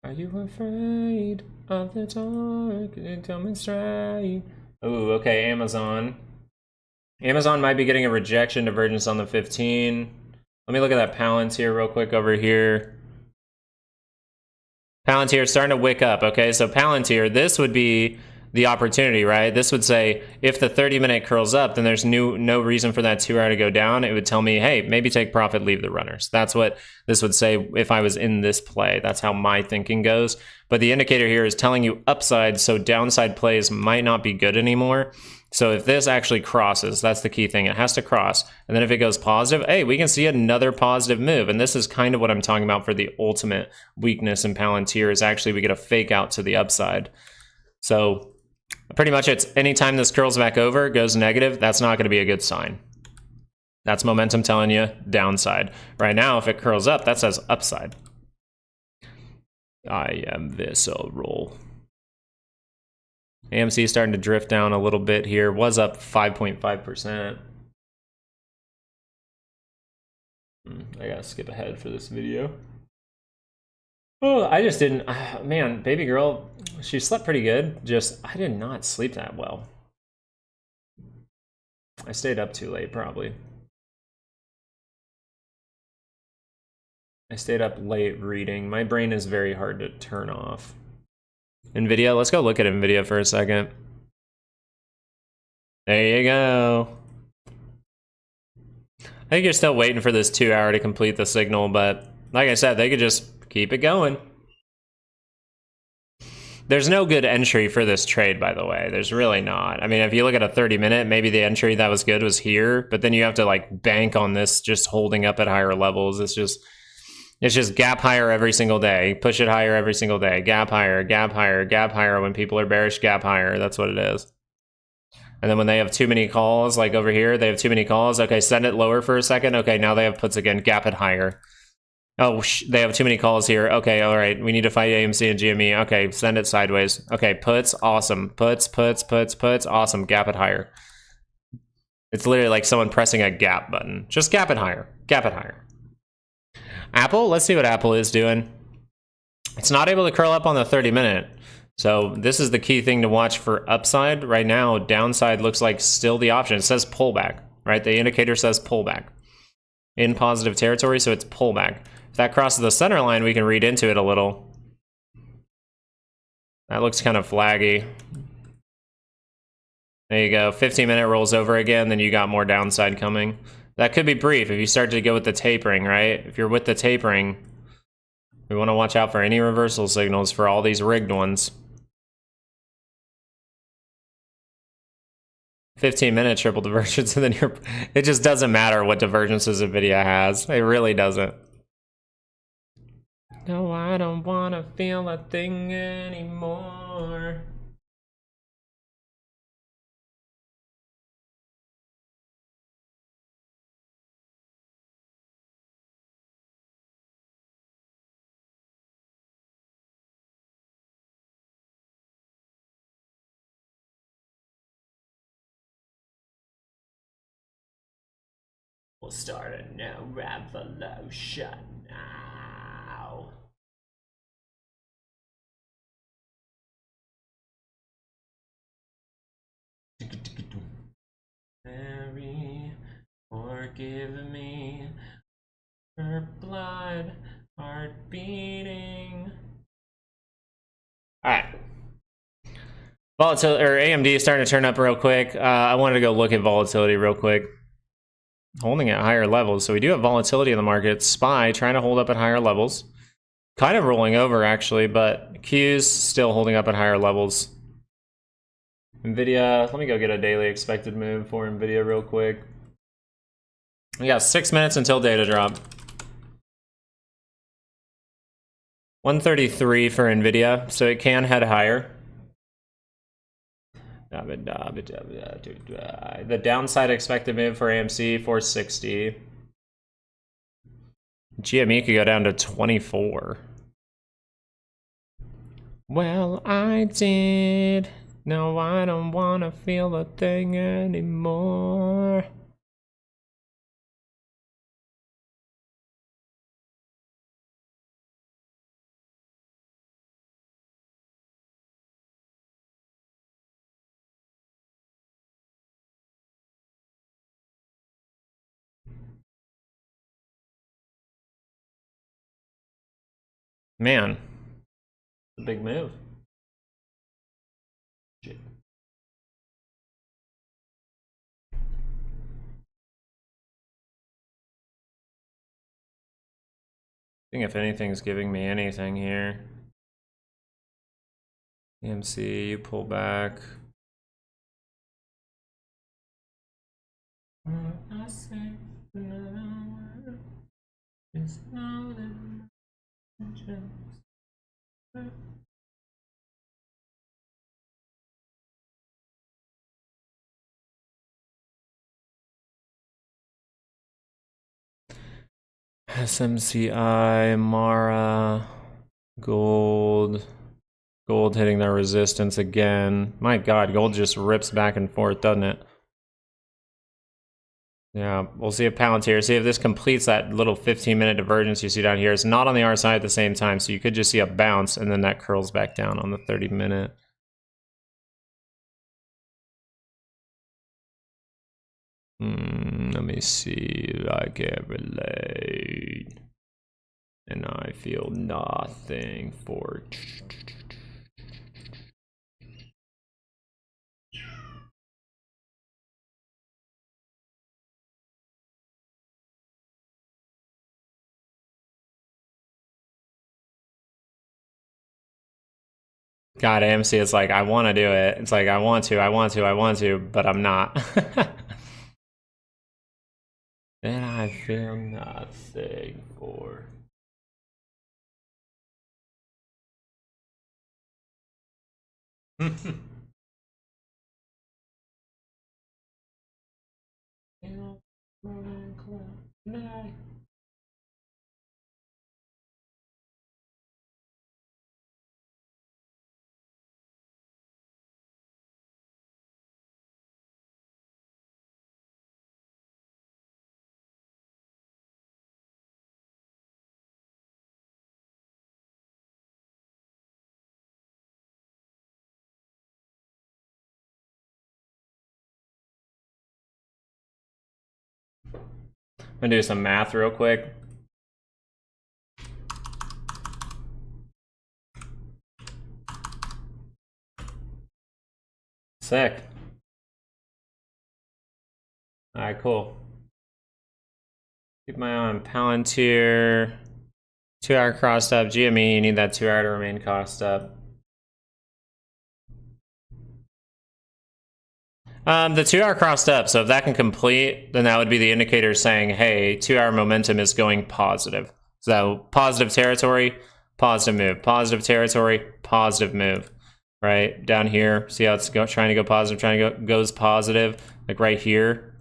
Are you afraid of the dark? Coming straight. Ooh, okay, Amazon. Amazon might be getting a rejection divergence on the 15. Let me look at that Palantir real quick over here. Palantir starting to wick up, okay? So Palantir, this would be the opportunity, right? This would say, if the 30-minute curls up, then there's no reason for that 2 hour to go down. It would tell me, hey, maybe take profit, leave the runners. That's what this would say if I was in this play. That's how my thinking goes. But the indicator here is telling you upside, so downside plays might not be good anymore. So if this actually crosses, that's the key thing. It has to cross. And then if it goes positive, hey, we can see another positive move. And this is kind of what I'm talking about for the ultimate weakness in Palantir, is actually we get a fake out to the upside. So pretty much it's anytime this curls back over, goes negative, that's not going to be a good sign. That's momentum telling you downside. Right now, if it curls up, that says upside. I am visceral. AMC starting to drift down a little bit here. Was up 5.5%. I gotta skip ahead for this video. Oh, I just didn't. Man, baby girl, she slept pretty good. I did not sleep that well. I stayed up too late, probably. I stayed up late reading. My brain is very hard to turn off. NVIDIA, let's go look at NVIDIA for a second. There you go. I think you're still waiting for this 2 hour to complete the signal, but like I said, they could just keep it going. There's no good entry for this trade, by the way. There's really not. I mean, if you look at a 30-minute, maybe the entry that was good was here, but then you have to like bank on this just holding up at higher levels. It's just gap higher every single day. Push it higher every single day. Gap higher, gap higher, gap higher. When people are bearish, gap higher. That's what it is. And then when they have too many calls, like over here, they have too many calls. Okay, send it lower for a second. Okay, now they have puts again. Gap it higher. Oh, they have too many calls here. Okay, all right. We need to fight AMC and GME. Okay, send it sideways. Okay, puts, awesome. Puts, awesome. Gap it higher. It's literally like someone pressing a gap button. Just gap it higher. Gap it higher. Apple, let's see what Apple is doing. It's not able to curl up on the 30-minute. So this is the key thing to watch for upside. Right now, downside looks like still the option. It says pullback, right? The indicator says pullback. In positive territory, so it's pullback. If that crosses the center line, we can read into it a little. That looks kind of flaggy. There you go. 15-minute rolls over again, then you got more downside coming. That could be brief if you start to go with the tapering, right? If you're with the tapering, we want to watch out for any reversal signals for all these rigged ones. 15-minute triple divergence, and then it just doesn't matter what divergences NVIDIA has. It really doesn't. No, I don't want to feel a thing anymore. We'll start a new revolution now. Mary, forgive me, her blood, heart beating. All right. Volatility, or AMD is starting to turn up real quick. I wanted to go look at volatility real quick. Holding at higher levels. So we do have volatility in the market. SPY trying to hold up at higher levels. Kind of rolling over actually, but Q's still holding up at higher levels. NVIDIA, let me go get a daily expected move for NVIDIA real quick. We got 6 minutes until data drop. 133 for NVIDIA, so it can head higher. The downside expected move for AMC, 460. GME could go down to 24. Well, I did. No, I don't want to feel a thing anymore. Man, a big move. Shit. I think if anything's giving me anything here. AMC, you pull back. I say another is not SMCI, Mara, gold. Gold hitting their resistance again. My God, gold just rips back and forth, doesn't it? Yeah, we'll see if Palantir, see if this completes that little 15-minute divergence you see down here. It's not on the RSI at the same time, so you could just see a bounce, and then that curls back down on the 30-minute. Let me see if I can relate. And I feel nothing for... God, AMC is like, I want to do it. It's like, I want to, but I'm not. Then I feel nothing for. I'm gonna do some math real quick. Sick. Alright, cool. Keep my eye on Palantir. 2 hour crossed up. GME, you need that 2 hour to remain crossed up. The 2 hour crossed up, so if that can complete, then that would be the indicator saying, hey, 2 hour momentum is going positive. So positive territory, positive move, positive territory, positive move, right? Down here, see how it's trying to go positive, goes positive, like right here,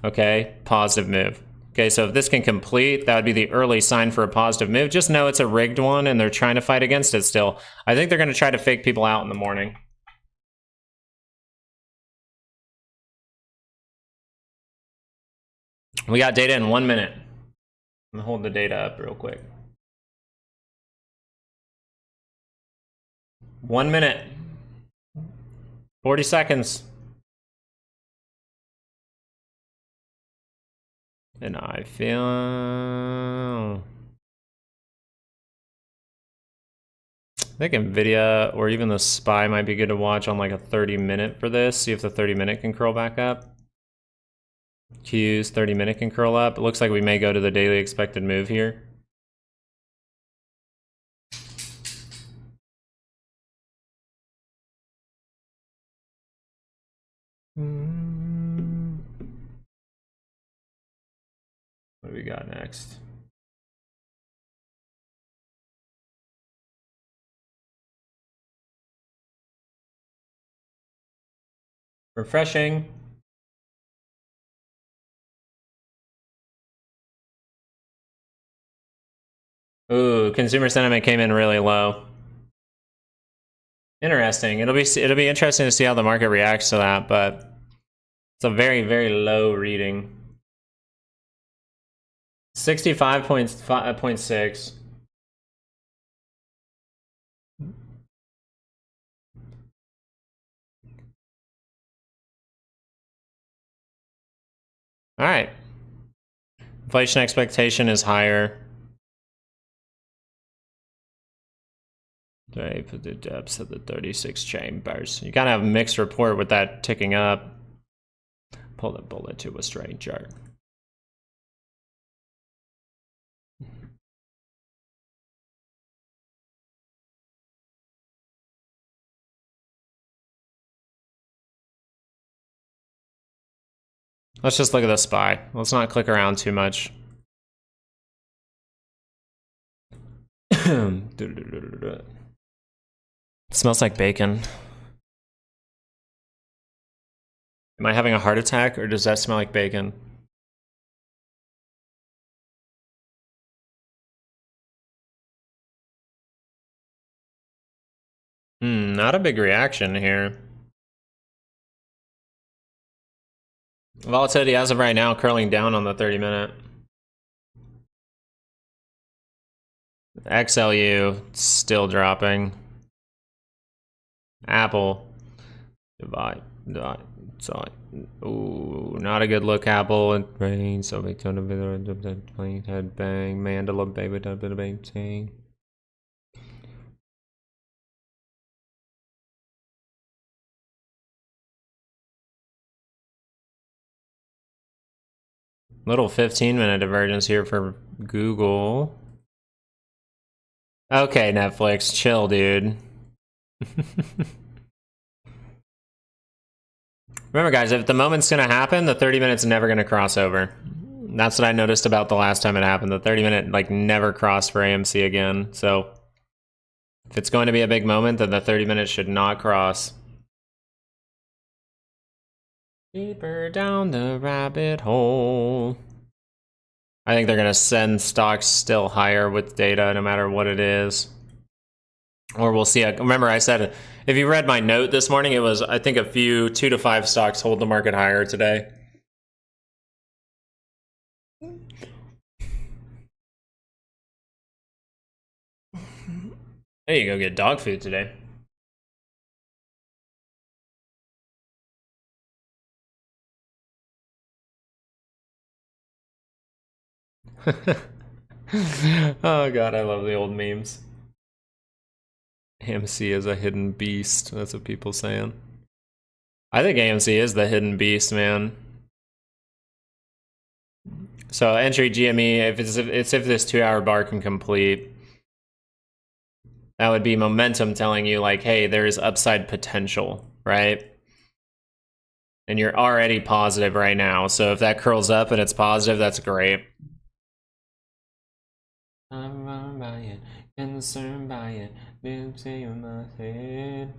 okay, positive move. Okay, so if this can complete, that would be the early sign for a positive move. Just know it's a rigged one and they're trying to fight against it still. I think they're gonna try to fake people out in the morning. We got data in 1 minute. I'm gonna hold the data up real quick. 1 minute. 40 seconds. And I feel... I think NVIDIA or even the SPY might be good to watch on like a 30-minute for this. See if the 30-minute can curl back up. Q's 30-minute can curl up. It looks like we may go to the daily expected move here. What do we got next? Refreshing. Ooh, consumer sentiment came in really low. Interesting. It'll be interesting to see how the market reacts to that, but it's a very, very low reading. 65.6. All right. Inflation expectation is higher. They put the depths of the 36 chambers. You kind of have a mixed report with that ticking up. Pull the bullet to a straight chart. Let's just look at the SPY. Let's not click around too much. It smells like bacon. Am I having a heart attack or does that smell like bacon? Not a big reaction here. Volatility as of right now curling down on the 30-minute. XLU still dropping. Apple. Divide. Ooh, not a good look, Apple. And rain, so they turn a bit of the plane head bang. Mandala baby, a bit of bang ting. Little 15-minute divergence here for Google. Okay, Netflix, chill, dude. Remember, guys, if the moment's going to happen, the 30 minutes never going to cross over. That's what I noticed about the last time it happened. The 30-minute like never crossed for AMC again. So if it's going to be a big moment, then the 30 minutes should not cross. Deeper down the rabbit hole. I think they're going to send stocks still higher with data no matter what it is. Or we'll see. Remember, I said, if you read my note this morning, it was, I think, a few 2 to 5 stocks hold the market higher today. There you go, get dog food today. Oh god, I love the old memes. AMC is a hidden beast. That's what people saying. I think AMC is the hidden beast, man. So entry GME, if this 2-hour bar can complete, that would be momentum telling you like, hey, there's upside potential, right? And you're already positive right now. So if that curls up and it's positive, that's great. I'm wrong by it, concerned by it, didn't say in my head.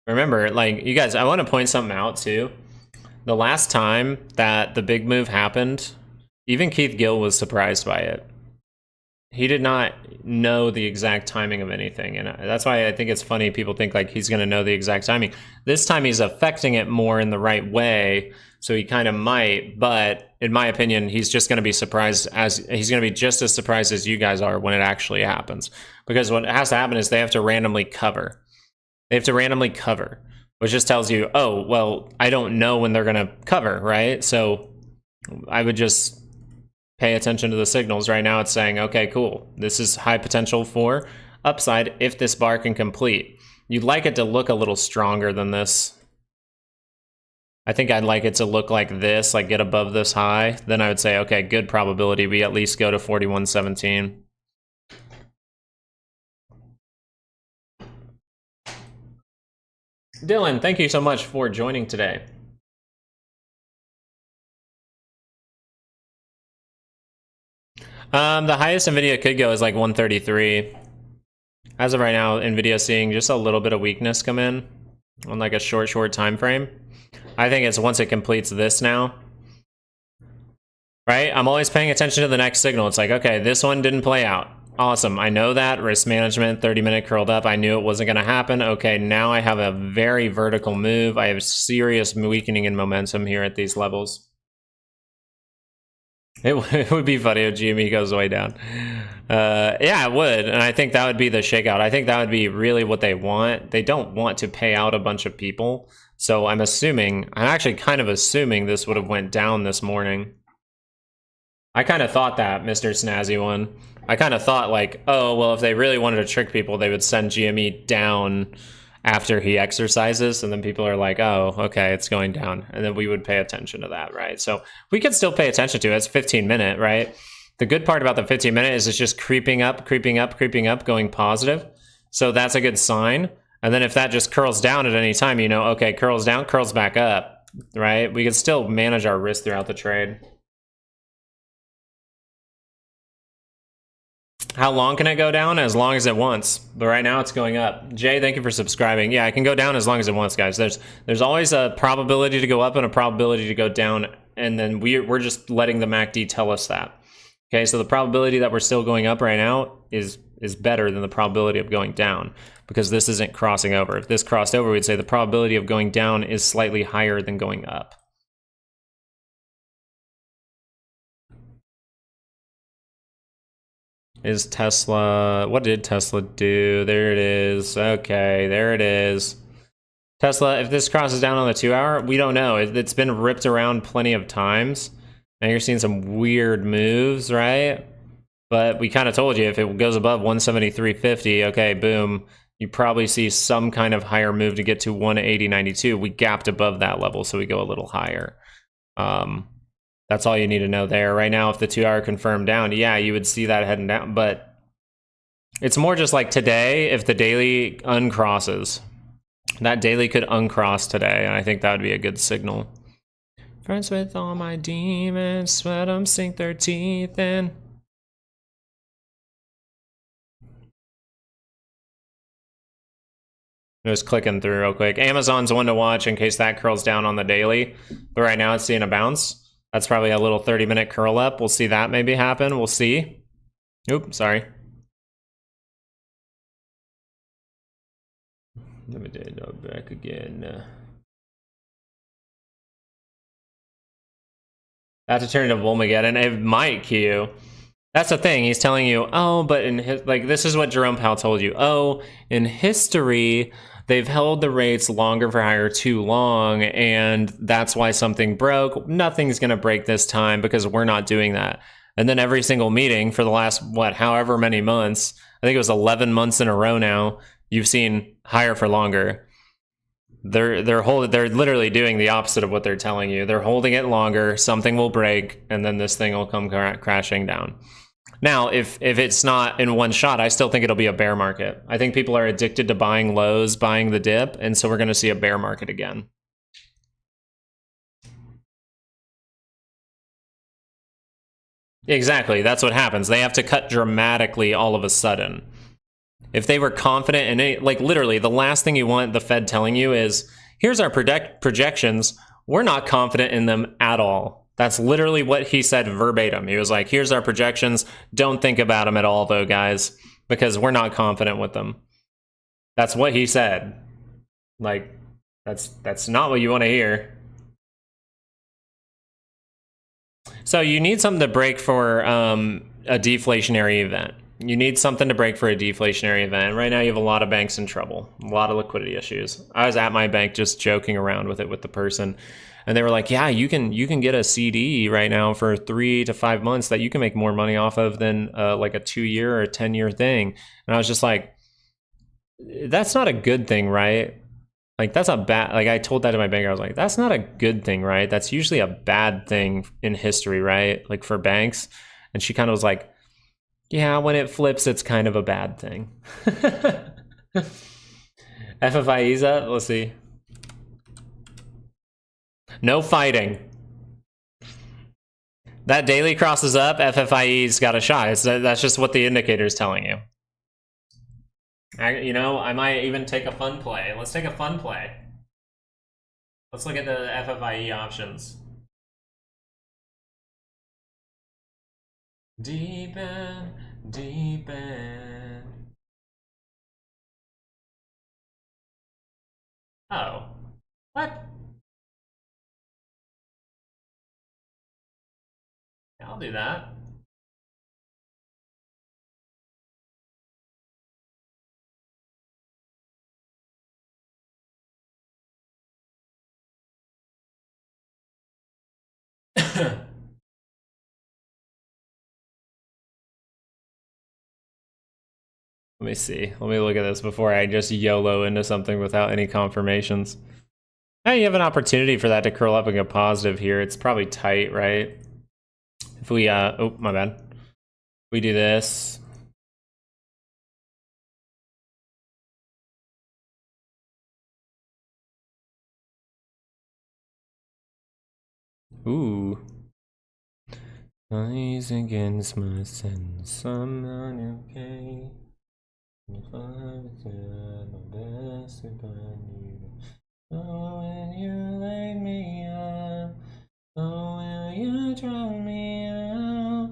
Remember, like, you guys, I want to point something out too. The last time that the big move happened, even Keith Gill was surprised by it. He did not know the exact timing of anything, and that's why I think it's funny people think like he's going to know the exact timing. This time he's affecting it more in the right way, so he kind of might, but in my opinion, he's just going to be surprised he's going to be just as surprised as you guys are when it actually happens. Because what has to happen is they have to randomly cover. They have to randomly cover, which just tells you, oh, well, I don't know when they're going to cover, right? So I would just pay attention to the signals. Right now it's saying, okay, cool. This is high potential for upside if this bar can complete. You'd like it to look a little stronger than this. I think I'd like it to look like this, like get above this high. Then I would say, okay, good probability we at least go to 41.17. Dylan, thank you so much for joining today. The highest NVIDIA could go is like 133. As of right now, NVIDIA seeing just a little bit of weakness come in on like a short time frame. I think it's once it completes this now. Right? I'm always paying attention to the next signal. It's like, okay, this one didn't play out. Awesome. I know that. Risk management, 30-minute curled up. I knew it wasn't going to happen. Okay, now I have a very vertical move. I have serious weakening in momentum here at these levels. It would be funny if GME goes way down. Yeah, it would. And I think that would be the shakeout. I think that would be really what they want. They don't want to pay out a bunch of people. So I'm actually kind of assuming this would have went down this morning. I kind of thought that, Mr. Snazzy One. I kind of thought like, oh, well, if they really wanted to trick people, they would send GME down after he exercises, and then people are like, oh, okay, it's going down, and then we would pay attention to that, right? So we could still pay attention to it. It's 15-minute, right? The good part about the 15-minute is it's just creeping up, going positive. So that's a good sign. And then if that just curls down at any time, you know, okay, curls down, curls back up, right? We can still manage our risk throughout the trade. How long can it go down? As long as it wants. But right now it's going up. Jay, thank you for subscribing. Yeah, it can go down as long as it wants, guys. There's always a probability to go up and a probability to go down, and then we're just letting the MACD tell us that. Okay, so the probability that we're still going up right now is better than the probability of going down, because this isn't crossing over. If this crossed over, we'd say the probability of going down is slightly higher than going up. Is Tesla, what did Tesla do? There it is. Okay, there it is. Tesla, if this crosses down on the 2-hour, we don't know. It's been ripped around plenty of times. Now you're seeing some weird moves, right? But we kind of told you if it goes above 173.50, okay, boom, you probably see some kind of higher move to get to 180.92. We gapped above that level, so we go a little higher. That's all you need to know there. Right now, if the 2-hour confirmed down, yeah, you would see that heading down. But it's more just like today, if the daily uncrosses, that daily could uncross today, and I think that would be a good signal. Friends with all my demons, sweat them, sink their teeth in. Just clicking through real quick. Amazon's one to watch in case that curls down on the daily. But right now it's seeing a bounce. That's probably a little 30-minute curl up. We'll see that maybe happen. We'll see. Oop, sorry. Let me do it back again. I have to turn into Volmageddon. It might, Q. That's the thing. He's telling you, oh, but in like this is what Jerome Powell told you. Oh, in history, they've held the rates longer for higher too long, and that's why something broke. Nothing's going to break this time because we're not doing that. And then every single meeting for the last, however many months, I think it was 11 months in a row now, you've seen higher for longer. They're literally doing the opposite of what they're telling you. They're holding it longer, something will break, and then this thing will come crashing down. Now, if it's not in one shot, I still think it'll be a bear market. I think people are addicted to buying lows, buying the dip, and so we're going to see a bear market again. Exactly, that's what happens. They have to cut dramatically all of a sudden. If they were confident in it, like literally the last thing you want the Fed telling you is, here's our projections, we're not confident in them at all. That's literally what he said verbatim. He was like, here's our projections, don't think about them at all though, guys, because we're not confident with them. That's what he said. Like, that's not what you want to hear. So you need something to break for a deflationary event. You need something to break for a deflationary event. Right now you have a lot of banks in trouble, a lot of liquidity issues. I was at my bank just joking around with it with the person, and they were like, yeah, you can get a CD right now for 3 to 5 months that you can make more money off of than like a 2-year or a 10-year thing. And I was just like, that's not a good thing, right? Like, that's a bad, like, I told that to my banker. I was like, that's not a good thing, right? That's usually a bad thing in history, right? Like, for banks. And she kind of was like, yeah, when it flips, it's kind of a bad thing. FFIE's up? Let's see. No fighting. That daily crosses up, FFIE's got a shot. That's just what the indicator's telling you. You know, I might even take a fun play. Let's take a fun play. Let's look at the FFIE options. Deepen, deepen. Oh. What? Yeah, I'll do that. Let me see. Let me look at this before I just YOLO into something without any confirmations. Hey, you have an opportunity for that to curl up and go positive here. It's probably tight, right? If we, oh, my bad. We do this. Ooh. Eyes against my sense, I'm not okay. If I did my best if I knew. Oh, when you laid me up. Oh, will you drown me out?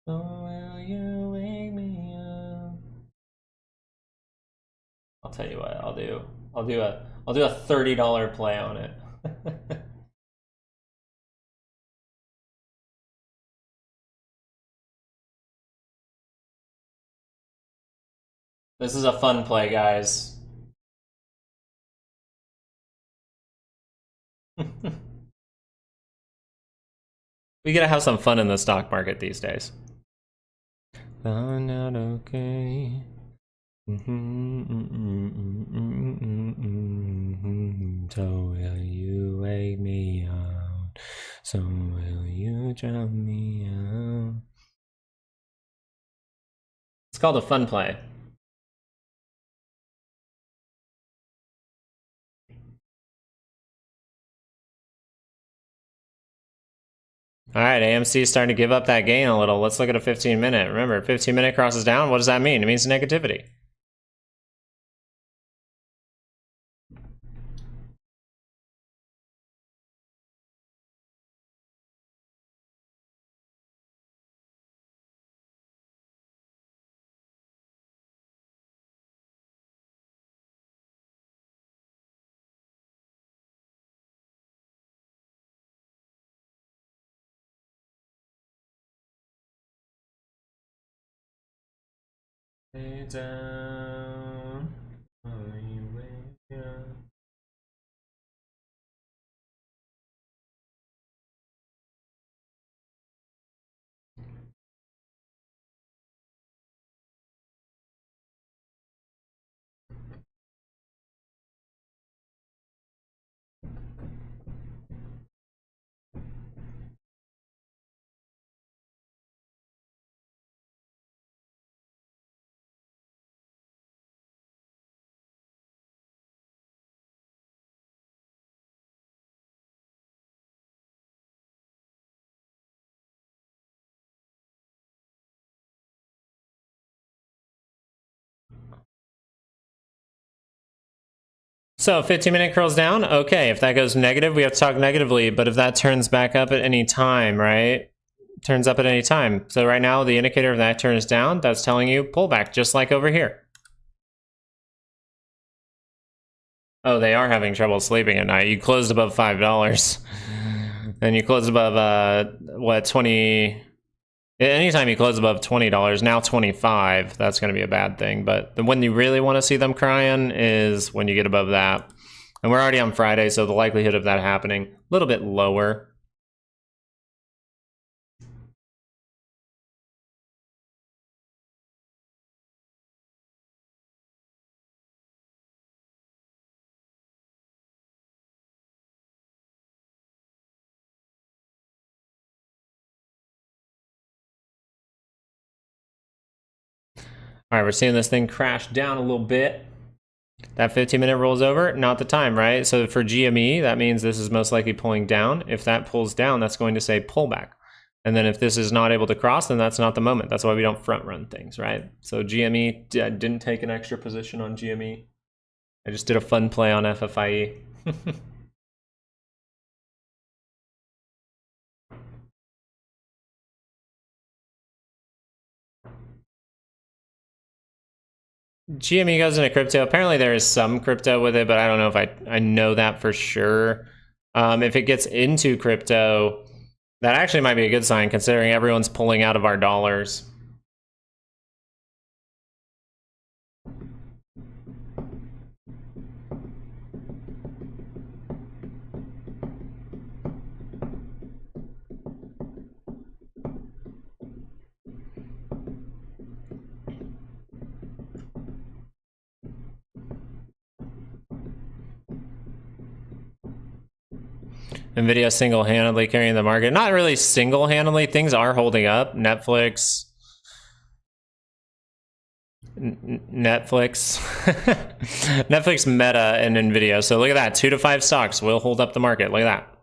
Oh, will you wake me up? I'll tell you what, I'll do a $30 play on it. This is a fun play, guys. We gotta have some fun in the stock market these days. I'm not okay. So will you wake me up? So will you drown me out? It's called a fun play. All right, AMC is starting to give up that gain a little. Let's look at a 15-minute. Remember, 15-minute crosses down. What does that mean? It means negativity. Lay down, So 15-minute curls down. Okay, if that goes negative, we have to talk negatively. But if that turns back up at any time, right? Turns up at any time. So right now, the indicator of that turns down. That's telling you pullback, just like over here. Oh, they are having trouble sleeping at night. You closed above $5. And you closed above, what, 20... Anytime you close above $20, now 25, that's going to be a bad thing. But when you really want to see them crying is when you get above that. And we're already on Friday, so the likelihood of that happening a little bit lower. All right, we're seeing this thing crash down a little bit. That 15-minute rolls over, not the time, right? So for GME, that means this is most likely pulling down. If that pulls down, that's going to say pullback. And then if this is not able to cross, then that's not the moment. That's why we don't front run things, right? So GME, I didn't take an extra position on GME. I just did a fun play on FFIE. GME goes into crypto. Apparently there is some crypto with it, but I don't know if I know that for sure. If it gets into crypto, that actually might be a good sign considering everyone's pulling out of our dollars. Nvidia single-handedly carrying the market. Not really single-handedly. Things are holding up. Netflix. Netflix, Meta, and Nvidia. So look at that. 2 to 5 stocks will hold up the market. Look at that.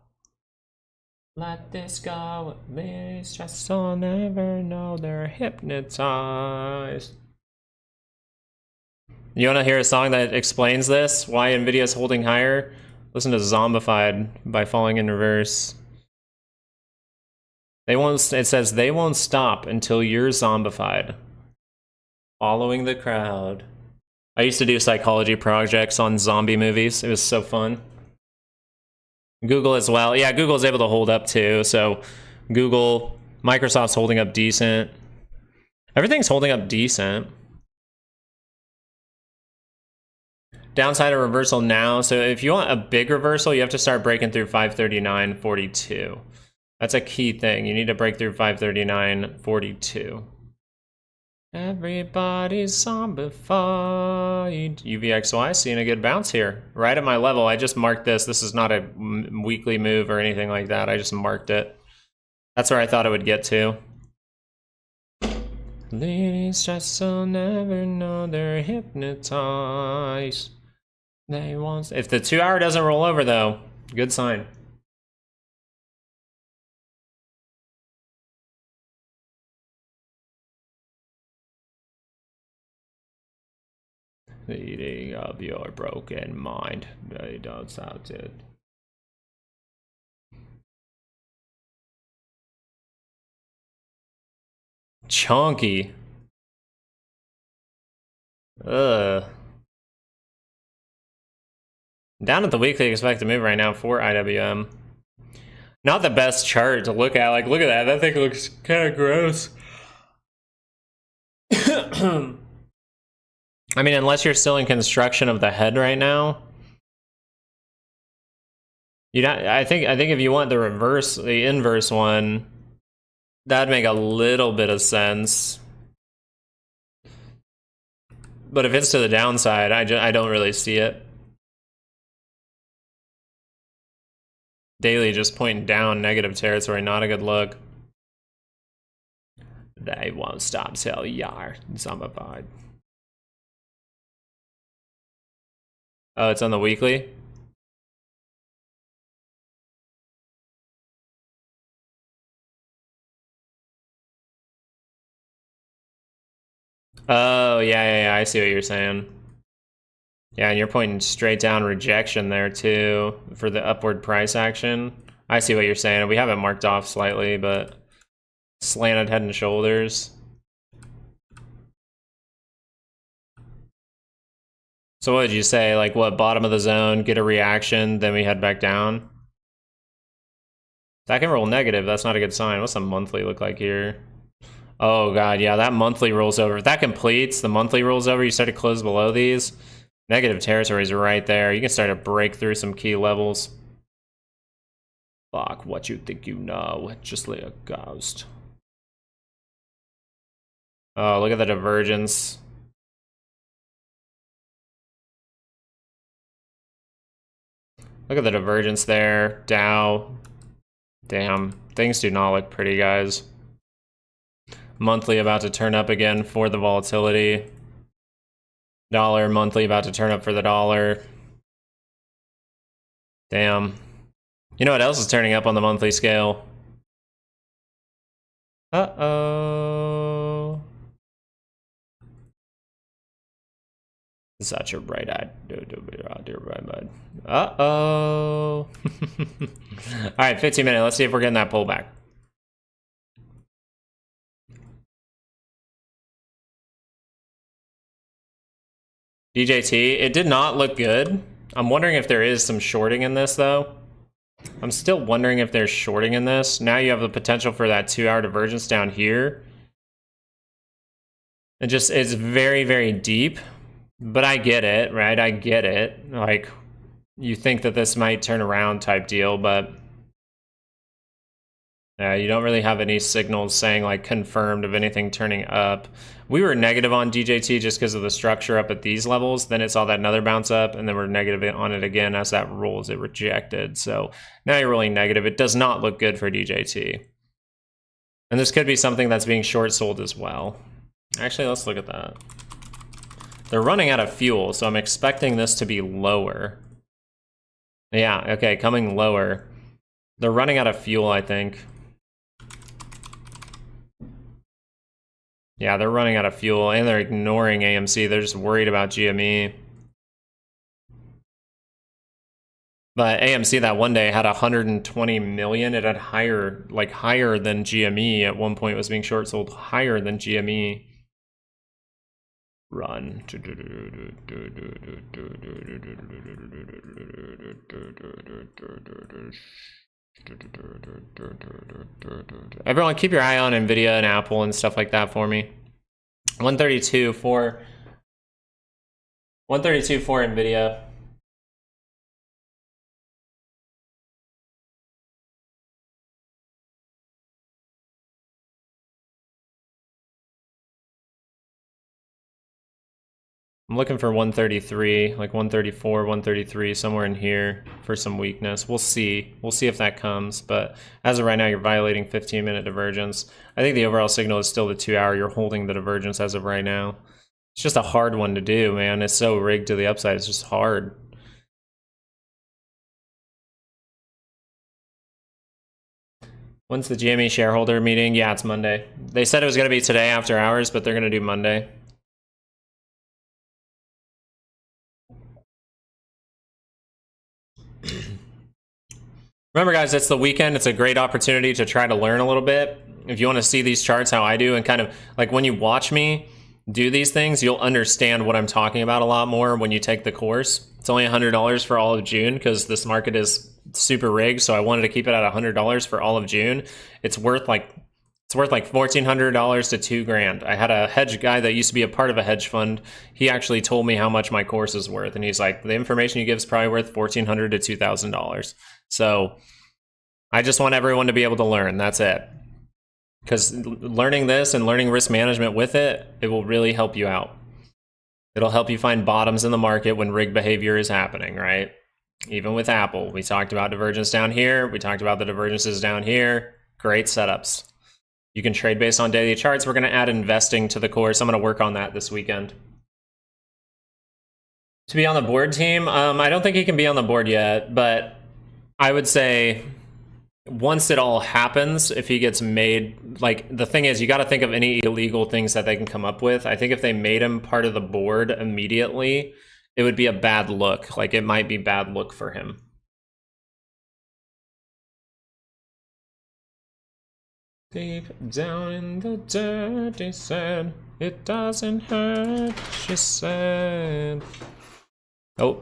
Let this go with me. Stress will never know they're hypnotized. You want to hear a song that explains this? Why Nvidia is holding higher? Listen to Zombified by Falling in Reverse. They won't. It says they won't stop until you're zombified. Following the crowd. I used to do psychology projects on zombie movies. It was so fun. Google as well. Yeah, Google's able to hold up too. So Google, Microsoft's holding up decent. Everything's holding up decent. Downside of reversal now. So if you want a big reversal, you have to start breaking through 539.42. That's a key thing. You need to break through 539.42. Everybody's zombified. UVXY seeing a good bounce here. Right at my level. I just marked this. This is not a weekly move or anything like that. I just marked it. That's where I thought it would get to. Ladies just will never know they're hypnotized. They want. If the 2 hour doesn't roll over though, good sign. Eating of your broken mind. They don't sound it. Chunky. Ugh. Down at the weekly expected move right now for IWM. Not the best chart to look at. Like, look at that. That thing looks kind of gross. I mean, unless you're still in construction of the head right now. I think if you want the inverse one, that'd make a little bit of sense. But if it's to the downside, I don't really see it. Daily just pointing down, negative territory, not a good look. They won't stop till you're zombified. Oh, it's on the weekly? Oh, yeah, I see what you're saying. Yeah, and you're pointing straight down rejection there too for the upward price action. I see what you're saying. We have it marked off slightly, but slanted head and shoulders. So what did you say? Like what, bottom of the zone, get a reaction, then we head back down? That can roll negative. That's not a good sign. What's the monthly look like here? Oh god, yeah, that monthly rolls over. If that completes, the monthly rolls over, you start to close below these. Negative territories are right there. You can start to break through some key levels. Fuck what you think you know. Just like a ghost. Oh, look at the divergence. Look at the divergence there. Dow. Damn. Things do not look pretty, guys. Monthly about to turn up again for the volatility. Dollar monthly about to turn up for the dollar. Damn. You know what else is turning up on the monthly scale? Uh-oh. Such a bright eye. Uh-oh. Alright, 15 minutes. Let's see if we're getting that pullback. DJT, it did not look good. I'm wondering if there is some shorting in this, though. I'm still wondering if there's shorting in this. Now you have the potential for that 2 hour divergence down here. It just is very, very deep. But I get it, right? I get it. Like, you think that this might turn around type deal, but you don't really have any signals saying, like, confirmed of anything turning up. We were negative on DJT just because of the structure up at these levels. Then it saw that another bounce up, and then we're negative on it again as that rolls. It rejected. So now you're rolling negative. It does not look good for DJT. And this could be something that's being short sold as well. Actually, let's look at that. They're running out of fuel, so I'm expecting this to be lower. Yeah, okay, coming lower. They're running out of fuel, I think. Yeah, they're running out of fuel, and they're ignoring AMC. They're just worried about GME. But AMC that one day had 120 million. It had higher than GME at one point. It was being short sold higher than GME. Run. Everyone, keep your eye on Nvidia and Apple and stuff like that for me. 132 for Nvidia. looking for 133, like 134, 133, somewhere in here for some weakness. We'll see. We'll see if that comes. But as of right now, you're violating 15-minute divergence. I think the overall signal is still the 2-hour. You're holding the divergence as of right now. It's just a hard one to do, man. It's so rigged to the upside. It's just hard. When's the GME shareholder meeting? Yeah, it's Monday. They said it was going to be today after hours, but they're going to do Monday. Remember, guys, it's the weekend. It's a great opportunity to try to learn a little bit. If you want to see these charts how I do, and kind of like when you watch me do these things, you'll understand what I'm talking about a lot more when you take the course. It's only $100 for all of June because this market is super rigged, so I wanted to keep it at $100 for all of June. It's worth like $1,400 to $2,000. I had a hedge guy that used to be a part of a hedge fund. He actually told me how much my course is worth, and he's like, the information you give is probably worth $1,400 to $2,000. So I just want everyone to be able to learn. That's it. Because learning this and learning risk management with it, it will really help you out. It'll help you find bottoms in the market when rig behavior is happening, right? Even with Apple, we talked about divergence down here. We talked about the divergences down here. Great setups. You can trade based on daily charts. We're going to add investing to the course. I'm going to work on that this weekend. To be on the board team, I don't think he can be on the board yet, but I would say once it all happens, if he gets made, like the thing is, you got to think of any illegal things that they can come up with. I think if they made him part of the board immediately, it would be a bad look. Like it might be bad look for him. Deep down in the dirty sand, it doesn't hurt, she said. Oh.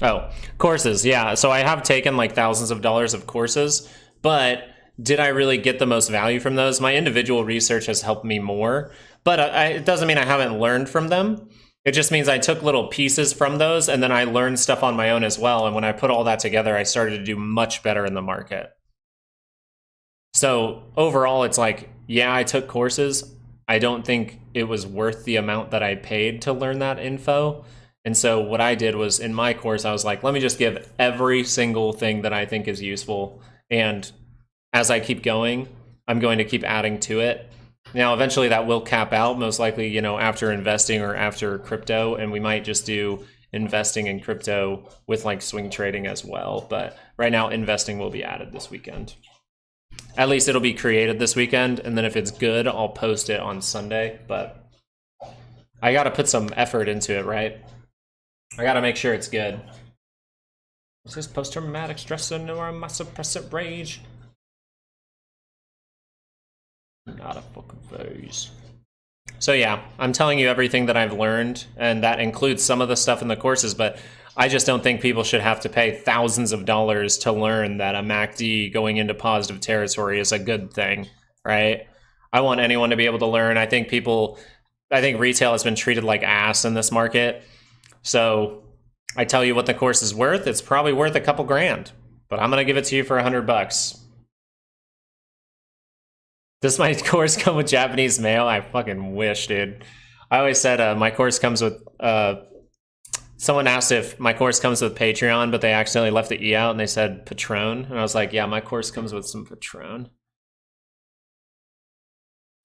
Oh, courses, yeah. So I have taken like thousands of dollars of courses, but did I really get the most value from those? My individual research has helped me more, but it doesn't mean I haven't learned from them. It just means I took little pieces from those and then I learned stuff on my own as well. And when I put all that together, I started to do much better in the market. So overall, it's like, yeah, I took courses. I don't think it was worth the amount that I paid to learn that info. And so what I did was in my course, I was like, let me just give every single thing that I think is useful. And as I keep going, I'm going to keep adding to it. Now, eventually that will cap out, most likely, you know, after investing or after crypto. And we might just do investing in crypto with like swing trading as well. But right now, investing will be added this weekend. At least it'll be created this weekend. And then if it's good, I'll post it on Sunday. But I got to put some effort into it, right? I gotta make sure it's good. This is post-traumatic stress syndrome, suppressive rage. Not a fucking phase. So yeah, I'm telling you everything that I've learned, and that includes some of the stuff in the courses, but I just don't think people should have to pay thousands of dollars to learn that a MACD going into positive territory is a good thing, right? I want anyone to be able to learn. I think retail has been treated like ass in this market. So I tell you what the course is worth. It's probably worth a couple grand, but I'm going to give it to you for $100. Does my course come with Japanese mail? I fucking wish, dude. I always said my course comes with, someone asked if my course comes with Patreon, but they accidentally left the E out and they said Patron. And I was like, yeah, my course comes with some Patron.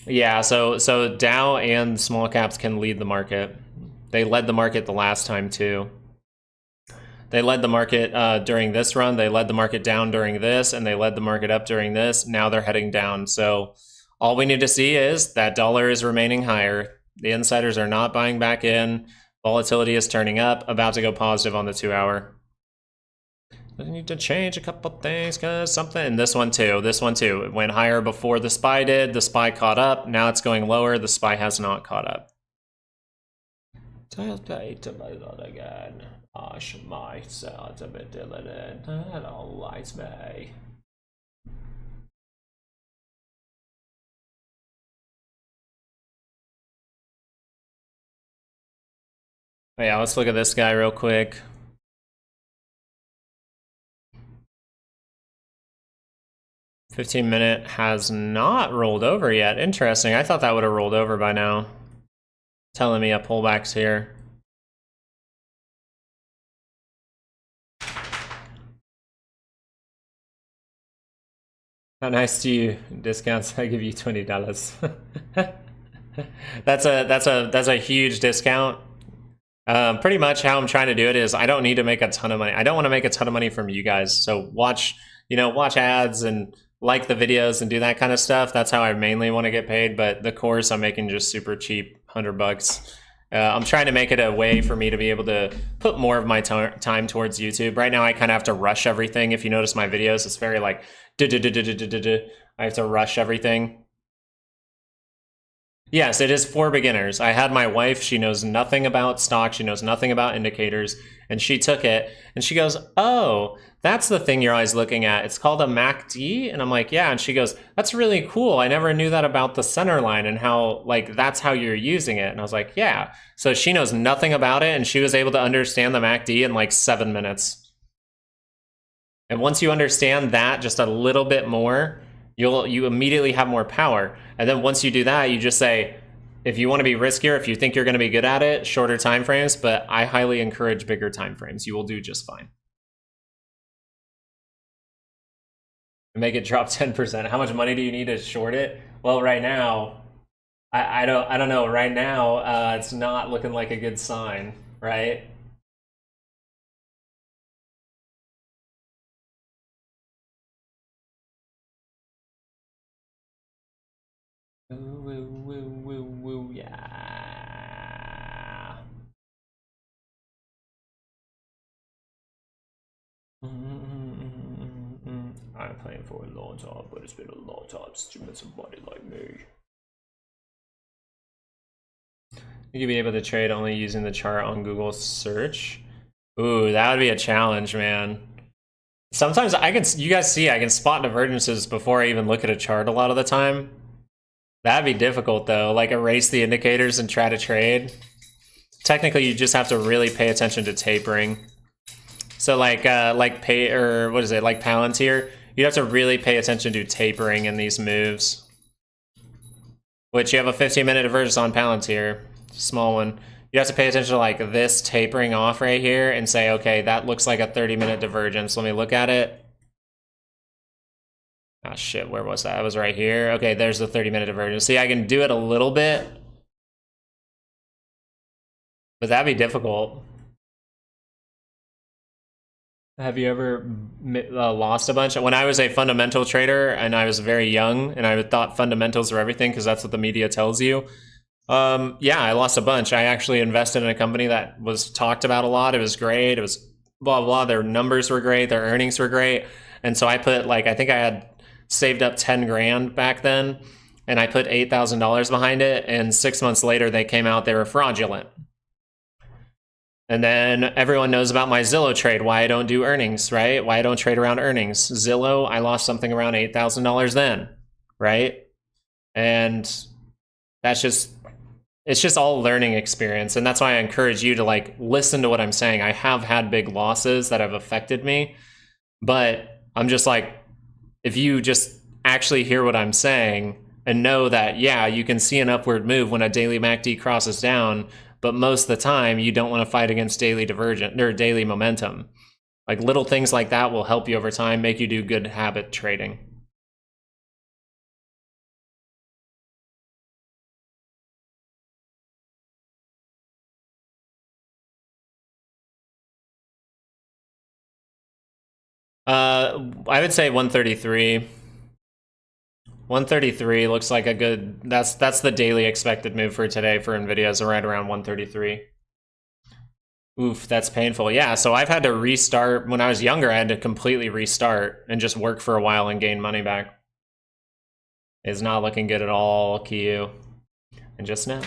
Yeah, so Dow and small caps can lead the market. They led the market the last time too. They led the market during this run. They led the market down during this, and they led the market up during this. Now they're heading down. So all we need to see is that dollar is remaining higher. The insiders are not buying back in. Volatility is turning up, about to go positive on the 2-hour. I need to change a couple things because something, and this one too, it went higher before the SPY did. The SPY caught up. Now it's going lower. The SPY has not caught up. Again. I myself a bit diligent. I don't like me. Oh yeah, let's look at this guy real quick. $15-minute has not rolled over yet. Interesting. I thought that would have rolled over by now. Telling me a pullback's here. How nice to you. Discounts, I give you $20. That's a huge discount. Pretty much how I'm trying to do it is I don't need to make a ton of money. I don't want to make a ton of money from you guys. So watch ads and like the videos and do that kind of stuff. That's how I mainly want to get paid. But the course I'm making just super cheap, $100. I'm trying to make it a way for me to be able to put more of my time towards YouTube. Right now, I kind of have to rush everything. If you notice my videos, it's very like, I have to rush everything. Yes, it is for beginners. I had my wife, she knows nothing about stock, she knows nothing about indicators, and she took it, and she goes, oh, that's the thing you're always looking at. It's called a MACD, and I'm like, yeah, and she goes, that's really cool. I never knew that about the center line and how, like, that's how you're using it. And I was like, yeah. So she knows nothing about it, and she was able to understand the MACD in like 7 minutes. And once you understand that just a little bit more, you immediately have more power. And then once you do that, you just say, if you want to be riskier, if you think you're going to be good at it, shorter time frames, but I highly encourage bigger time frames. You will do just fine. Make it drop 10%. How much money do you need to short it? Well, right now, I don't know. Right now, it's not looking like a good sign, right? Woo, yeah. I'm playing for a long time, but it's been a long time since you met somebody like me. You'd be able to trade only using the chart on Google search. Ooh, that would be a challenge, man. Sometimes you guys see, I can spot divergences before I even look at a chart a lot of the time. That'd be difficult though, like erase the indicators and try to trade. Technically, you just have to really pay attention to tapering. So like Palantir, you have to really pay attention to tapering in these moves. Which you have a 15-minute divergence on Palantir, small one. You have to pay attention to like this tapering off right here and say, okay, that looks like a 30-minute divergence. Let me look at it. Ah, shit, where was that? I was right here. Okay, there's the 30-minute divergence. See, I can do it a little bit, but that'd be difficult. Have you ever lost a bunch? When I was a fundamental trader and I was very young and I thought fundamentals were everything because that's what the media tells you. Yeah, I lost a bunch. I actually invested in a company that was talked about a lot. It was great. It was blah, blah. Their numbers were great. Their earnings were great. And so I put like, I think I had saved up 10 grand back then and I put $8,000 behind it. And 6 months later, they came out, they were fraudulent. And then everyone knows about my Zillow trade, why I don't do earnings, right? Why I don't trade around earnings. Zillow, I lost something around $8,000 then, right? And that's just, it's just all learning experience. And that's why I encourage you to like listen to what I'm saying. I have had big losses that have affected me, but I'm just like, if you just actually hear what I'm saying and know that, yeah, you can see an upward move when a daily MACD crosses down, but most of the time you don't want to fight against daily divergent or daily momentum. Like little things like that will help you over time, make you do good habit trading. I would say 133. 133 looks like a good, that's the daily expected move for today for Nvidia, is right around 133. Oof, that's painful. Yeah, so I've had to restart. When I was younger, I had to completely restart and just work for a while and gain money back. It's not looking good at all, Kiyu. And just now.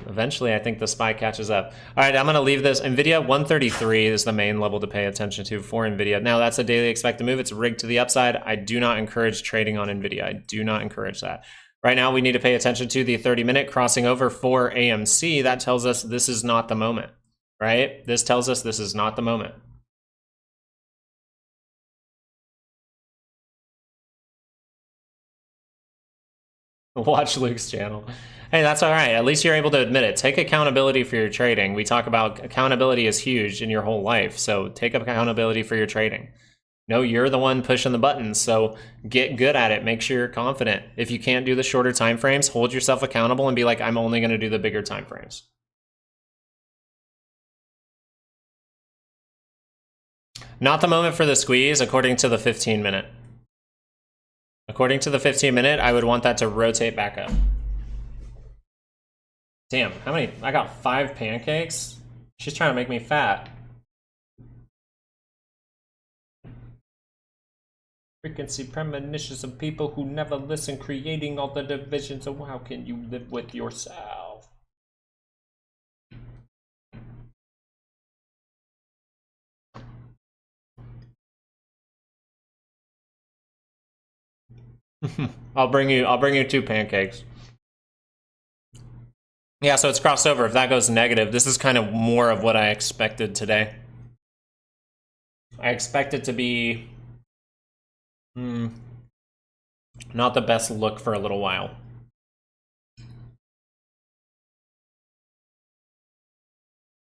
Eventually, I think the SPY catches up. All right, I'm going to leave this. NVIDIA 133 is the main level to pay attention to for NVIDIA. Now, that's a daily expected move. It's rigged to the upside. I do not encourage trading on NVIDIA. I do not encourage that. Right now, we need to pay attention to the 30-minute crossing over for AMC. That tells us this is not the moment, right? This tells us this is not the moment. Watch Luke's channel. Hey, that's all right. At least you're able to admit it. Take accountability for your trading. We talk about accountability is huge in your whole life. So take accountability for your trading. No, you're the one pushing the buttons. So get good at it. Make sure you're confident. If you can't do the shorter time frames, hold yourself accountable and be like, I'm only going to do the bigger time frames. Not the moment for the squeeze, according to the 15-minute. According to the 15-minute, I would want that to rotate back up. Damn, how many? I got 5 pancakes? She's trying to make me fat. Frequency premonitions of people who never listen, creating all the divisions. So how can you live with yourself? I'll bring you 2 pancakes. Yeah, so it's crossed over. If that goes negative, this is kind of more of what I expected today. I expect it to be not the best look for a little while.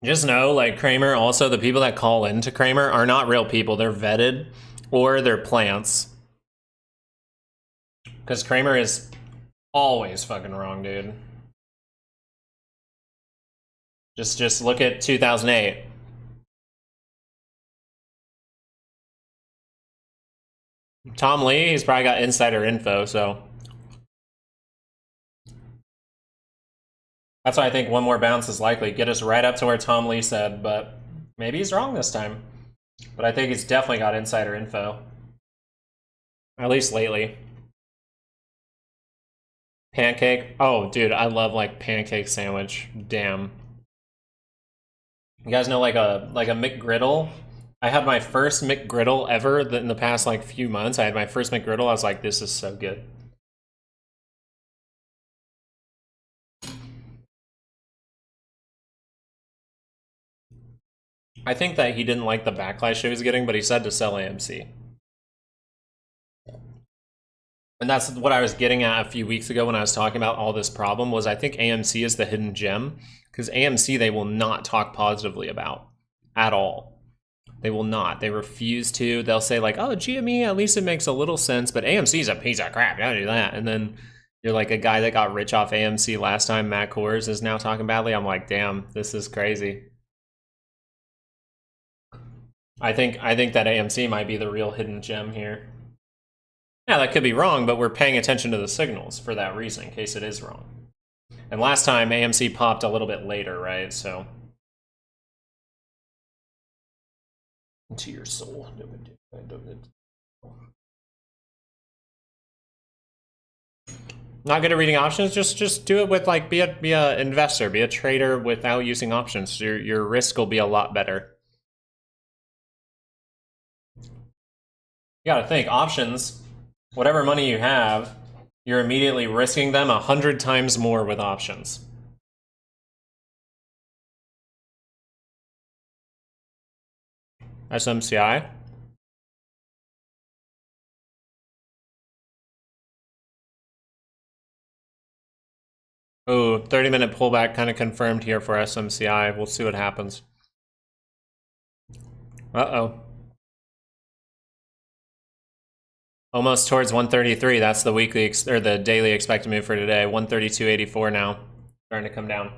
Just know, like Kramer, also the people that call into Kramer are not real people. They're vetted or they're plants. Because Kramer is always fucking wrong, dude. Just look at 2008. Tom Lee, he's probably got insider info, so. That's why I think one more bounce is likely. Get us right up to where Tom Lee said, but maybe he's wrong this time. But I think he's definitely got insider info. At least lately. Pancake. Oh, dude, I love like pancake sandwich. Damn. You guys know like a McGriddle? I had my first McGriddle ever in the past like few months. I had my first McGriddle. I was like, this is so good. I think that he didn't like the backlash he was getting, but he said to sell AMC. And that's what I was getting at a few weeks ago when I was talking about all this problem, was I think AMC is the hidden gem, because AMC they will not talk positively about at all. They will not. They refuse to. They'll say like, oh, GME, at least it makes a little sense, but AMC's a piece of crap. Don't do that. And then you're like a guy that got rich off AMC last time, Matt Kors, is now talking badly. I'm like, damn, this is crazy. I think that AMC might be the real hidden gem here. Yeah, that could be wrong, but we're paying attention to the signals for that reason, in case it is wrong. And last time, AMC popped a little bit later, right? So. Into your soul. Not good at reading options? Just do it with, like, be a investor, be a trader without using options. Your risk will be a lot better. You gotta think, options, whatever money you have, you're immediately risking them 100 times more with options. SMCI. Oh, 30-minute pullback kind of confirmed here for SMCI. We'll see what happens. Uh-oh. Almost towards 133. That's the weekly or the daily expected move for today. 132.84 now. Starting to come down.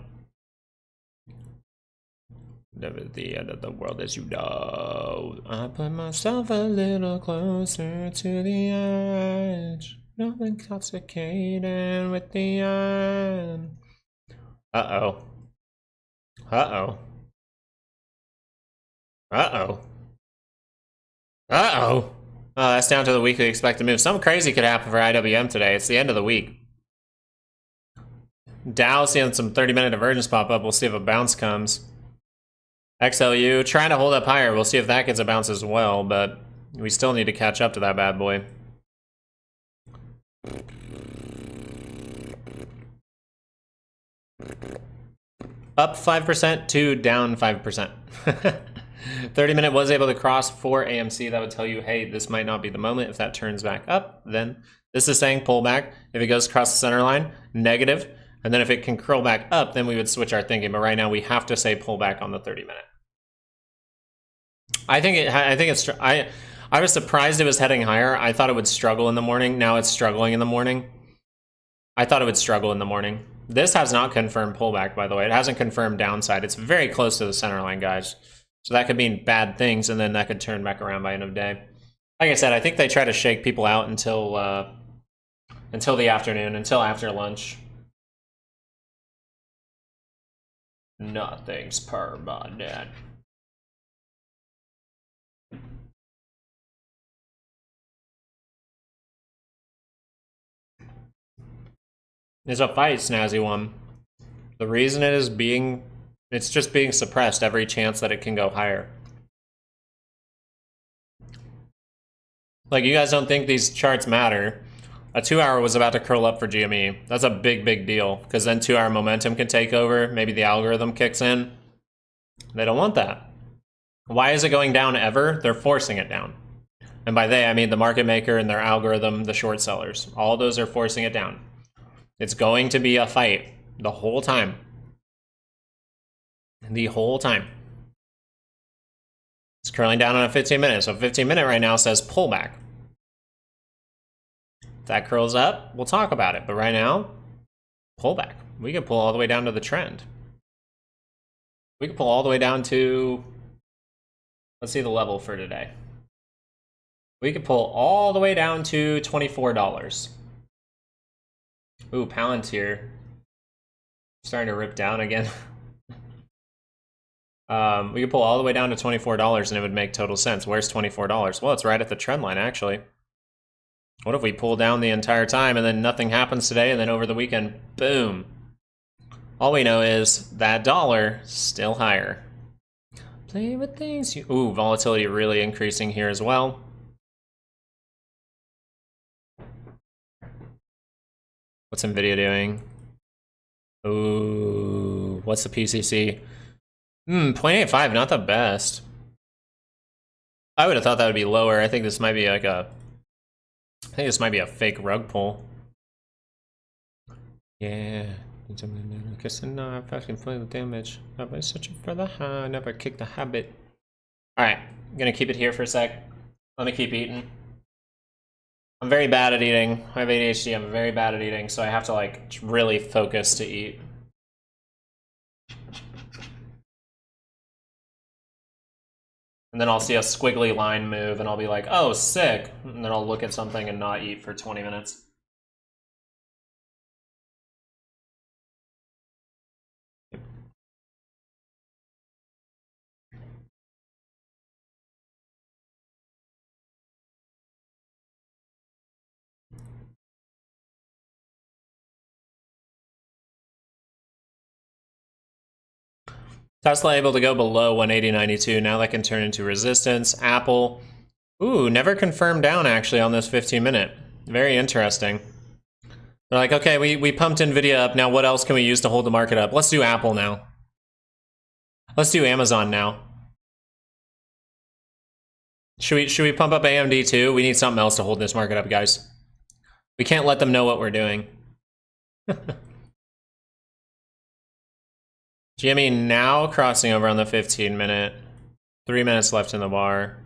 Never the end of the world, as you know. I put myself a little closer to the edge. Not intoxicated with the end. Uh-oh. Uh-oh. Uh-oh. Uh-oh. Oh, that's down to the weekly expected move. Something crazy could happen for IWM today. It's the end of the week. Dow seeing some 30-minute divergence pop up. We'll see if a bounce comes. XLU trying to hold up higher. We'll see if that gets a bounce as well, but we still need to catch up to that bad boy. Up 5% to down 5%. 30-minute was able to cross for AMC. That would tell you, hey, this might not be the moment. If that turns back up, then this is saying pullback. If it goes across the center line, negative. And then if it can curl back up, then we would switch our thinking. But right now we have to say pullback on the 30-minute. I was surprised it was heading higher. I thought it would struggle in the morning. Now it's struggling in the morning. I thought it would struggle in the morning. This has not confirmed pullback, by the way. It hasn't confirmed downside. It's very close to the center line, guys. So that could mean bad things, and then that could turn back around by end of day. Like I said, I think they try to shake people out until the afternoon, until after lunch. Nothing's permanent. It's a fight, snazzy one. The reason it is it's just being suppressed every chance that it can go higher. Like, you guys don't think these charts matter. A 2-hour was about to curl up for GME. That's a big, big deal, because then 2-hour momentum can take over. Maybe the algorithm kicks in. They don't want that. Why is it going down ever? They're forcing it down. And by they, I mean the market maker and their algorithm, the short sellers. All those are forcing it down. It's going to be a fight the whole time. The whole time. It's curling down on a 15-minute. So 15-minute right now says pullback. If that curls up, we'll talk about it. But right now, pullback. We can pull all the way down to the trend. We can pull all the way down to, let's see the level for today. We could pull all the way down to $24. Ooh, Palantir. Starting to rip down again. We could pull all the way down to $24 and it would make total sense. Where's $24? Well, it's right at the trend line, actually. What if we pull down the entire time and then nothing happens today, and then over the weekend, boom. All we know is that dollar still higher. Play with things. Ooh, volatility really increasing here as well. What's NVIDIA doing? Ooh, what's the PCC? 0.85, not the best. I would have thought that would be lower. I think this might be like a fake rug pull. Yeah. Kissing off, I can feel the damage. I've searching for the high, never kick the habit. Alright, I'm gonna keep it here for a sec. Let me keep eating. I'm very bad at eating. I have ADHD, I'm very bad at eating, so I have to like really focus to eat. And then I'll see a squiggly line move and I'll be like, oh, sick. And then I'll look at something and not eat for 20 minutes. Tesla able to go below 180.92. Now that can turn into resistance. Apple, ooh, never confirmed down actually on this 15-minute. Very interesting. They're like, okay, we pumped NVIDIA up. Now what else can we use to hold the market up? Let's do Apple now. Let's do Amazon now. Should we pump up AMD too? We need something else to hold this market up, guys. We can't let them know what we're doing. GME now crossing over on the 15-minute. 3 minutes left in the bar.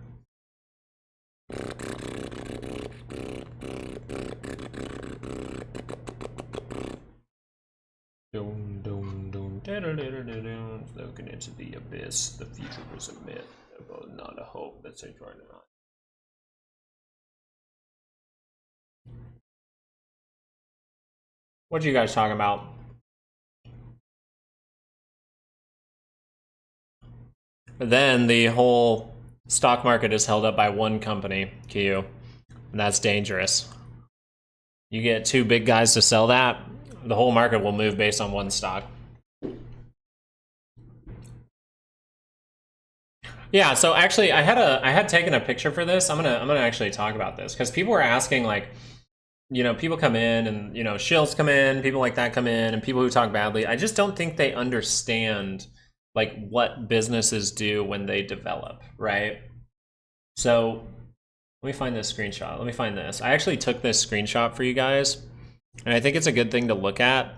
Looking into the abyss. The future was a myth, but not a hope. That's a trying to not. What are you guys talking about? Then the whole stock market is held up by one company, Q, and that's dangerous. You get two big guys to sell that, the whole market will move based on one stock. Yeah, so actually I had taken a picture for this. I'm gonna actually talk about this because people were asking, like, you know, people come in and, you know, shills come in, people like that come in, and people who talk badly. I just don't think they understand like what businesses do when they develop, right? So let me find this screenshot. Let me find this. I actually took this screenshot for you guys, and I think it's a good thing to look at.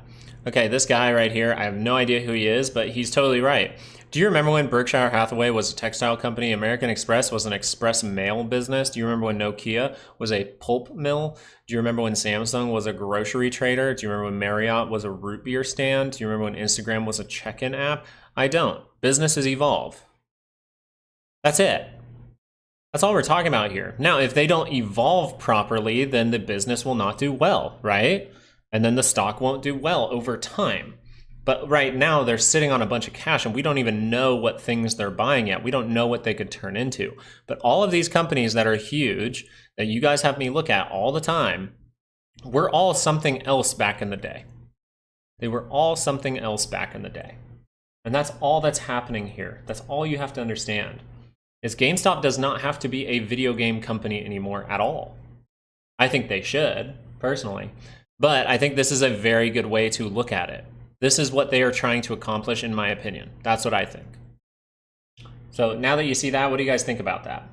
Okay, this guy right here, I have no idea who he is, but he's totally right. Do you remember when Berkshire Hathaway was a textile company, American Express was an express mail business? Do you remember when Nokia was a pulp mill? Do you remember when Samsung was a grocery trader? Do you remember when Marriott was a root beer stand? Do you remember when Instagram was a check-in app? I don't. Businesses evolve. That's it. That's all we're talking about here. Now, if they don't evolve properly, then the business will not do well, right? And then the stock won't do well over time. But right now, they're sitting on a bunch of cash, and we don't even know what things they're buying yet. We don't know what they could turn into. But all of these companies that are huge, that you guys have me look at all the time, were all something else back in the day. They were all something else back in the day. And that's all that's happening here. That's all you have to understand. Is GameStop does not have to be a video game company anymore at all. I think they should, personally. But I think this is a very good way to look at it. This is what they are trying to accomplish, in my opinion. That's what I think. So now that you see that, what do you guys think about that?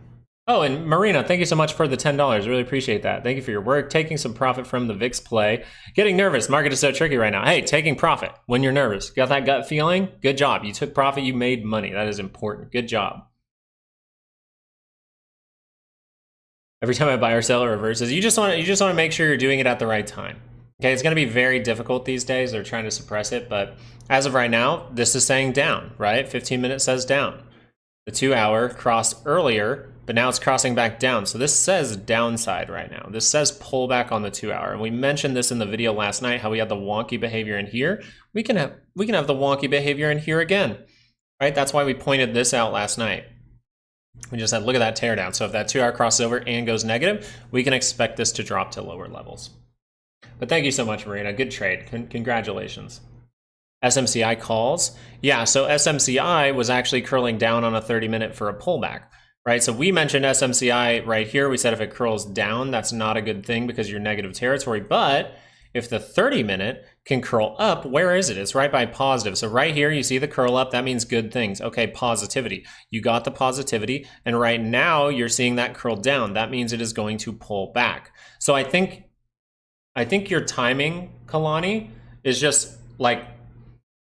Oh, and Marina, thank you so much for the $10. Really appreciate that. Thank you for your work. Taking some profit from the VIX play. Getting nervous. Market is so tricky right now. Hey, taking profit when you're nervous. Got that gut feeling? Good job. You took profit. You made money. That is important. Good job. Every time I buy or sell, it reverses. You just want to make sure you're doing it at the right time. Okay, it's going to be very difficult these days. They're trying to suppress it, but as of right now, this is saying down, right? 15 minute says down. The 2 hour crossed earlier, but now it's crossing back down. So this says downside right now. This says pullback on the 2 hour. And we mentioned this in the video last night, how we had the wonky behavior in here. We can have the wonky behavior in here again, right? That's why we pointed this out last night. We just said, look at that teardown. So if that 2 hour crosses over and goes negative, we can expect this to drop to lower levels. But thank you so much, Marina. Good trade. Congratulations. SMCI calls. Yeah, so SMCI was actually curling down on a 30-minute for a pullback, right? So we mentioned SMCI right here. We said if it curls down, that's not a good thing because you're negative territory. But if the 30-minute can curl up, where is it? It's right by positive. So right here, you see the curl up. That means good things. Okay, positivity. You got the positivity. And right now, you're seeing that curl down. That means it is going to pull back. So I think your timing, Kalani, is just like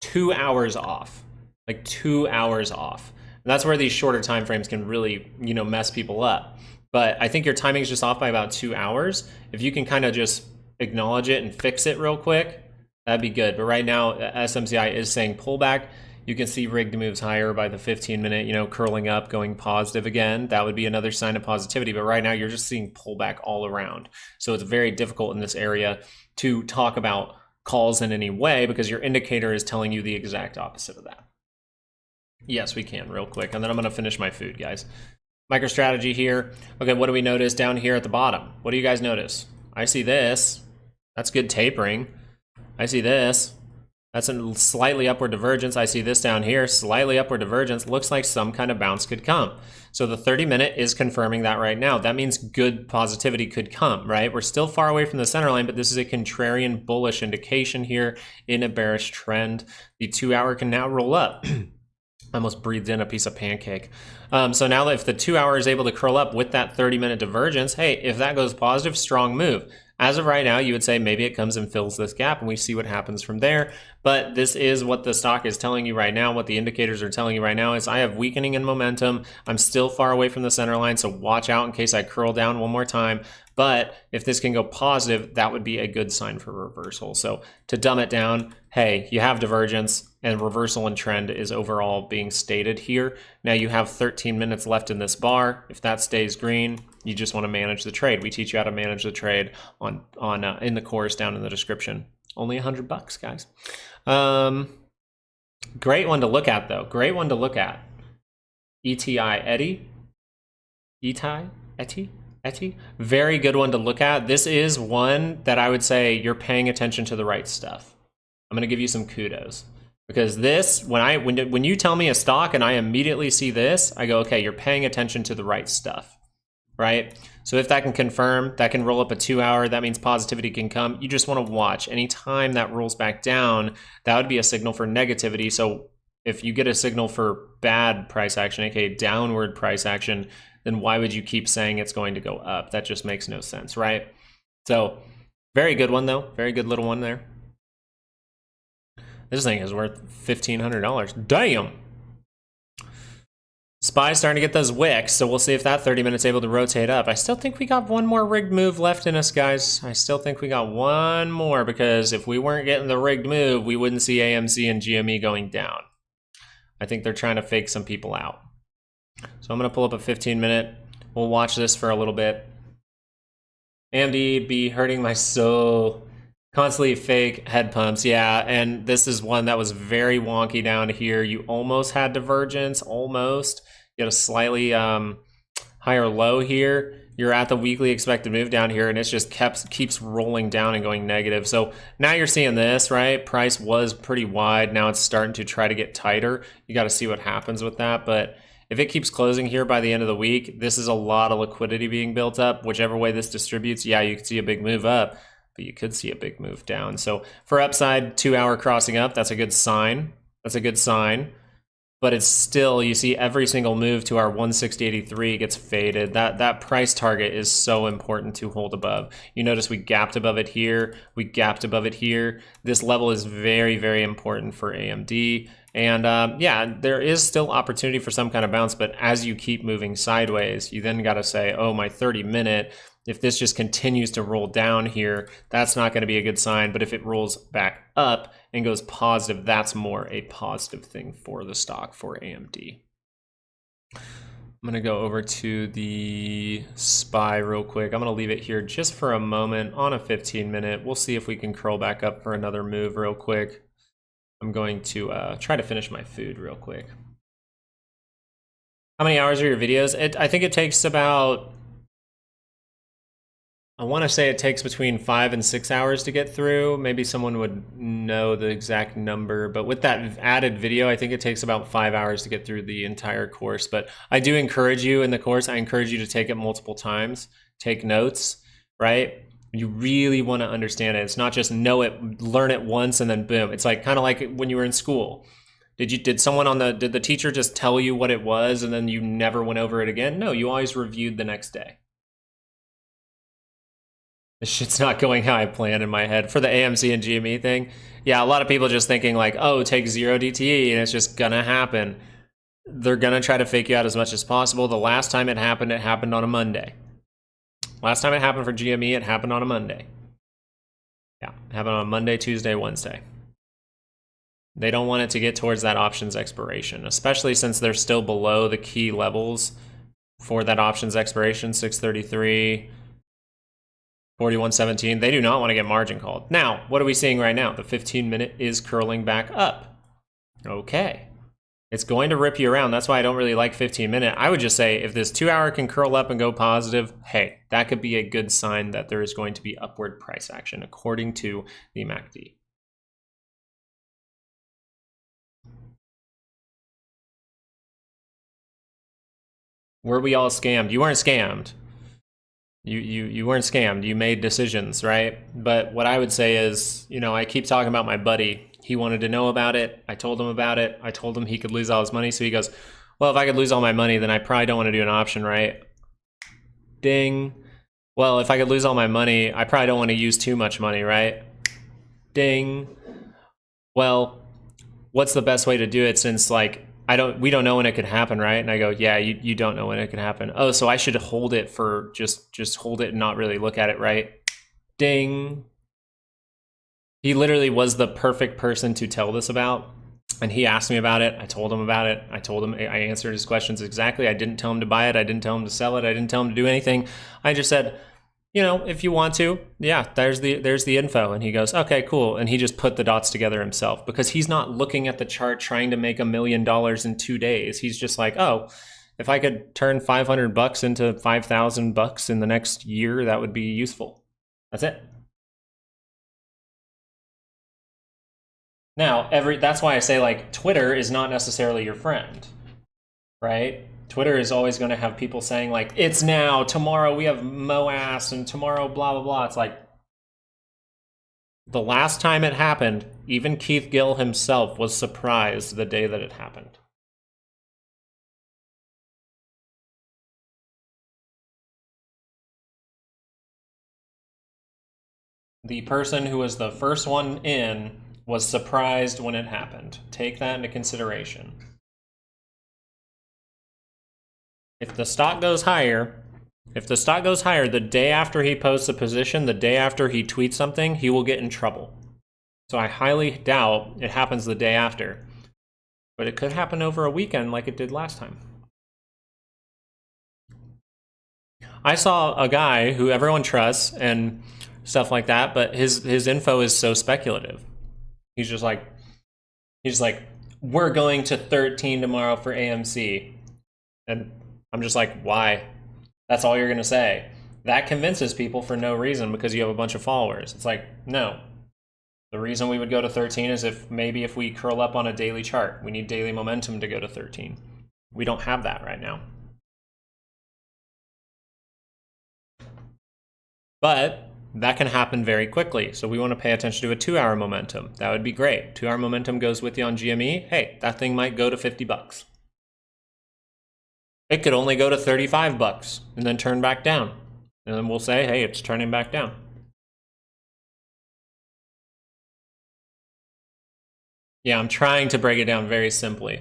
2 hours off. Like 2 hours off. And that's where these shorter time frames can really, you know, mess people up. But I think your timing is just off by about 2 hours. If you can kind of just acknowledge it and fix it real quick, that'd be good. But right now, SMCI is saying pullback. You can see rigged moves higher by the 15-minute, you know, curling up, going positive again. That would be another sign of positivity. But right now, you're just seeing pullback all around. So it's very difficult in this area to talk about calls in any way because your indicator is telling you the exact opposite of that. Yes, we can real quick. And then I'm going to finish my food, guys. MicroStrategy here. Okay, what do we notice down here at the bottom? What do you guys notice? I see this. That's good tapering. I see this. That's a slightly upward divergence. I see this down here, slightly upward divergence. Looks like some kind of bounce could come. So the 30-minute is confirming that right now. That means good positivity could come, right? We're still far away from the center line, but this is a contrarian bullish indication here in a bearish trend. The 2 hour can now roll up. I almost breathed in a piece of pancake. So now if the 2 hour is able to curl up with that 30-minute divergence, hey, if that goes positive, strong move. As of right now, you would say maybe it comes and fills this gap and we see what happens from there. But this is what the stock is telling you right now. What the indicators are telling you right now is I have weakening in momentum. I'm still far away from the center line, so watch out in case I curl down one more time. But if this can go positive, that would be a good sign for reversal. So to dumb it down, hey, you have divergence and reversal and trend is overall being stated here. Now you have 13 minutes left in this bar. If that stays green, you just want to manage the trade. We teach you how to manage the trade on in the course down in the description. Only $100, guys. Great one to look at though. Great one to look at. ETI. Very good one to look at. This is one that I would say you're paying attention to the right stuff. I'm gonna give you some kudos because this, when you tell me a stock and I immediately see this, I go, okay, you're paying attention to the right stuff, right? So if that can confirm, that can roll up a 2 hour, that means positivity can come. You just want to watch. Anytime that rolls back down, that would be a signal for negativity. So if you get a signal for bad price action, aka downward price action, then why would you keep saying it's going to go up? That just makes no sense, right? So very good one though. Very good little one there. This thing is worth $1,500. Damn. SPY's starting to get those wicks, so we'll see if that 30 minutes able to rotate up. I still think we got one more rigged move left in us, guys. I still think we got one more, because if we weren't getting the rigged move, we wouldn't see AMC and GME going down. I think they're trying to fake some people out. So I'm going to pull up a 15-minute. We'll watch this for a little bit. AMD be hurting my soul. Constantly fake head pumps, yeah, and this is one that was very wonky down here. You almost had divergence, almost. You had a slightly higher low here. You're at the weekly expected move down here, and it just keeps rolling down and going negative. So now you're seeing this, right? Price was pretty wide. Now it's starting to try to get tighter. You got to see what happens with that, but if it keeps closing here by the end of the week, this is a lot of liquidity being built up. Whichever way this distributes, yeah, you could see a big move up, but you could see a big move down. So for upside, 2 hour crossing up, that's a good sign. That's a good sign. But it's still, you see every single move to our 160.83 gets faded. That price target is so important to hold above. You notice we gapped above it here. We gapped above it here. This level is very, very important for AMD. And yeah, there is still opportunity for some kind of bounce, but as you keep moving sideways, you then got to say, oh, my 30-minute, if this just continues to roll down here, that's not going to be a good sign. But if it rolls back up and goes positive, that's more a positive thing for the stock, for AMD. I'm going to go over to the SPY real quick. I'm going to leave it here just for a moment on a 15-minute. We'll see if we can curl back up for another move real quick. I'm going to try to finish my food real quick. How many hours are your videos? I think it takes about, I want to say it takes between 5 and 6 hours to get through. Maybe someone would know the exact number, but with that added video, I think it takes about 5 hours to get through the entire course. But I do encourage you in the course, I encourage you to take it multiple times, take notes, right? You really want to understand it. It's not just know it, learn it once, and then boom. It's like kind of like when you were in school. Did the teacher just tell you what it was and then you never went over it again? No, you always reviewed the next day. This shit's not going how I planned in my head for the AMC and GME thing. Yeah, a lot of people just thinking like, oh, take 0 DTE and it's just gonna happen. They're gonna try to fake you out as much as possible. The last time it happened on a Monday. Last time it happened for GME, it happened on a Monday. Yeah, it happened on Monday, Tuesday, Wednesday. They don't want it to get towards that options expiration, especially since they're still below the key levels for that options expiration, 633, 41.17. They do not want to get margin called. Now, what are we seeing right now? The 15-minute is curling back up. Okay. It's going to rip you around. That's why I don't really like 15-minute. I would just say if this 2 hour can curl up and go positive, hey, that could be a good sign that there is going to be upward price action according to the MACD. Were we all scammed? You weren't scammed. You weren't scammed. You made decisions, right? But what I would say is, you know, I keep talking about my buddy. He wanted to know about it. I told him about it. I told him he could lose all his money. So he goes, well, if I could lose all my money, then I probably don't want to do an option, right? Ding. Well, if I could lose all my money, I probably don't want to use too much money, right? Ding. Well, what's the best way to do it, since like we don't know when it could happen, right? And I go, yeah, you don't know when it could happen. Oh, so I should hold it for just hold it and not really look at it, right? Ding. He literally was the perfect person to tell this about. And he asked me about it. I told him about it. I answered his questions exactly. I didn't tell him to buy it. I didn't tell him to sell it. I didn't tell him to do anything. I just said, you know, if you want to, yeah, there's the info. And he goes, okay, cool. And he just put the dots together himself because he's not looking at the chart trying to make $1 million in 2 days. He's just like, oh, if I could turn $500 into $5,000 in the next year, that would be useful. That's it. Now, that's why I say, like, Twitter is not necessarily your friend, right? Twitter is always going to have people saying, like, it's now, tomorrow we have MOAS, and tomorrow blah, blah, blah. It's like, the last time it happened, even Keith Gill himself was surprised the day that it happened. The person who was the first one in was surprised when it happened. Take that into consideration. If the stock goes higher, the day after he posts a position, the day after he tweets something, he will get in trouble. So I highly doubt it happens the day after. But it could happen over a weekend like it did last time. I saw a guy who everyone trusts and stuff like that, but his info is so speculative. He's just like, we're going to 13 tomorrow for AMC. And I'm just like, why? That's all you're going to say. That convinces people for no reason because you have a bunch of followers. It's like, no. The reason we would go to 13 is if we curl up on a daily chart. We need daily momentum to go to 13. We don't have that right now. But that can happen very quickly. So we want to pay attention to a 2-hour momentum. That would be great. 2-hour momentum goes with you on GME. Hey, that thing might go to $50. It could only go to $35 and then turn back down. And then we'll say, hey, it's turning back down. Yeah, I'm trying to break it down very simply.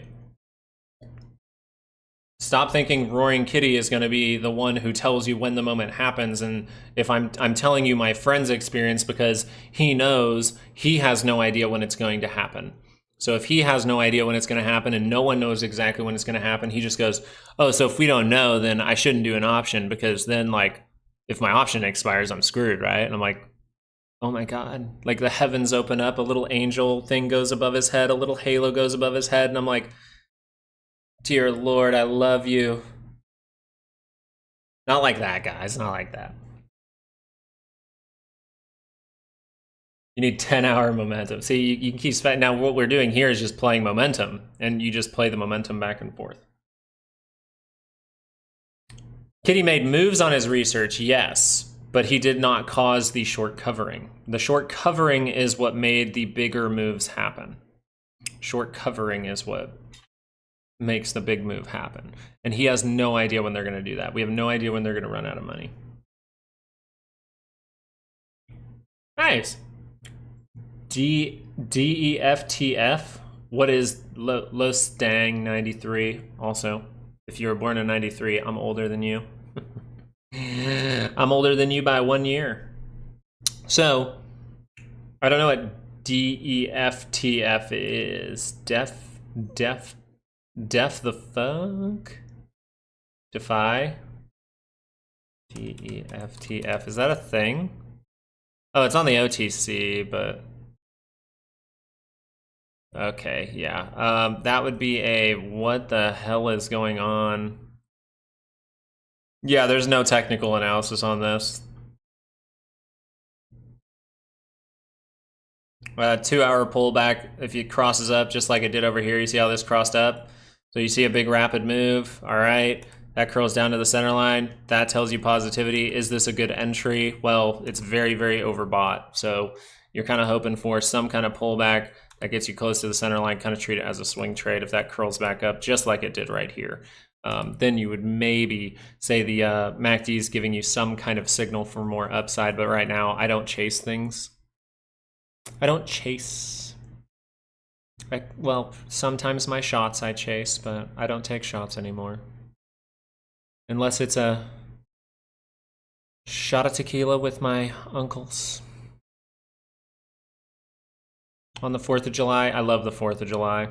Stop thinking Roaring Kitty is going to be the one who tells you when the moment happens. And if I'm telling you my friend's experience because he knows he has no idea when it's going to happen. So if he has no idea when it's going to happen and no one knows exactly when it's going to happen, he just goes, oh, so if we don't know, then I shouldn't do an option because then, like, if my option expires, I'm screwed, right? And I'm like, oh my God. Like the heavens open up, a little angel thing goes above his head, a little halo goes above his head. And I'm like, dear Lord, I love you. Not like that, guys. Not like that. You need 10-hour momentum. See, you can keep spending. Now, what we're doing here is just playing momentum, and you just play the momentum back and forth. Kitty made moves on his research, yes, but he did not cause the short covering. The short covering is what made the bigger moves happen. Short covering is what makes the big move happen. And he has no idea when they're going to do that. We have no idea when they're going to run out of money. Nice. DEFTF. What is Lostang 93 also? If you were born in 93, I'm older than you. I'm older than you by 1 year. So, I don't know what DEFTF is. Def the fuck? Defy? DEFTF. Is that a thing? Oh, it's on the OTC, but... Okay, yeah. That would be a what the hell is going on? Yeah, there's no technical analysis on this. 2-hour pullback, if it crosses up just like it did over here, you see how this crossed up? So you see a big rapid move, all right? That curls down to the center line. That tells you positivity. Is this a good entry? Well, it's very, very overbought. So you're kind of hoping for some kind of pullback that gets you close to the center line, kind of treat it as a swing trade. If that curls back up just like it did right here, then you would maybe say the MACD is giving you some kind of signal for more upside. But right now, I don't chase things. I don't chase. Well, sometimes my shots I chase, but I don't take shots anymore. Unless it's a shot of tequila with my uncles. On the 4th of July, I love the 4th of July.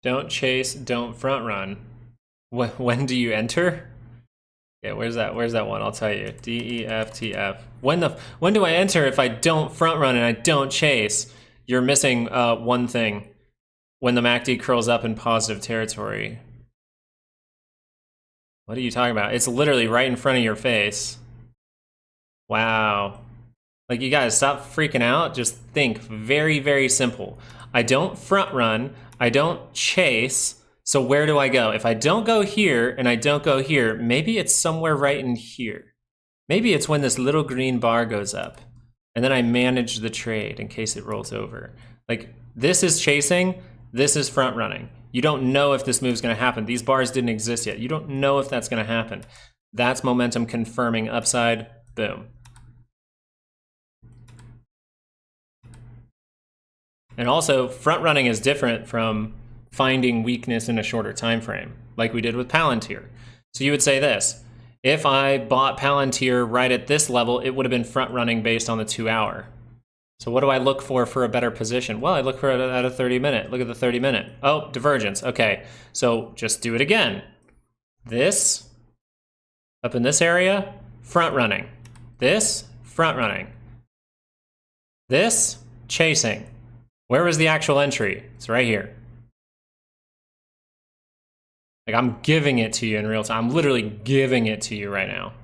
Don't chase, don't front run. When do you enter? Yeah, where's that one? I'll tell you. D, E, F, T, F. When do I enter if I don't front run and I don't chase? You're missing one thing. When the MACD curls up in positive territory. What are you talking about? It's literally right in front of your face. Wow. Like, you guys, stop freaking out. Just think. Very, very simple. I don't front run. I don't chase. So where do I go? If I don't go here and I don't go here, maybe it's somewhere right in here. Maybe it's when this little green bar goes up. And then I manage the trade in case it rolls over. Like, this is chasing. This is front running. You don't know if this move's going to happen. These bars didn't exist yet. You don't know if that's going to happen. That's momentum confirming upside. Boom. And also, front running is different from finding weakness in a shorter time frame, like we did with Palantir. So you would say this: if I bought Palantir right at this level, it would have been front running based on the 2 hour. So what do I look for a better position? Well, I look for it at a 30-minute. Look at the 30-minute. Oh, divergence. Okay, so just do it again. This, up in this area, front running. This, front running. This, chasing. Where was the actual entry? It's right here. Like, I'm giving it to you in real time. I'm literally giving it to you right now.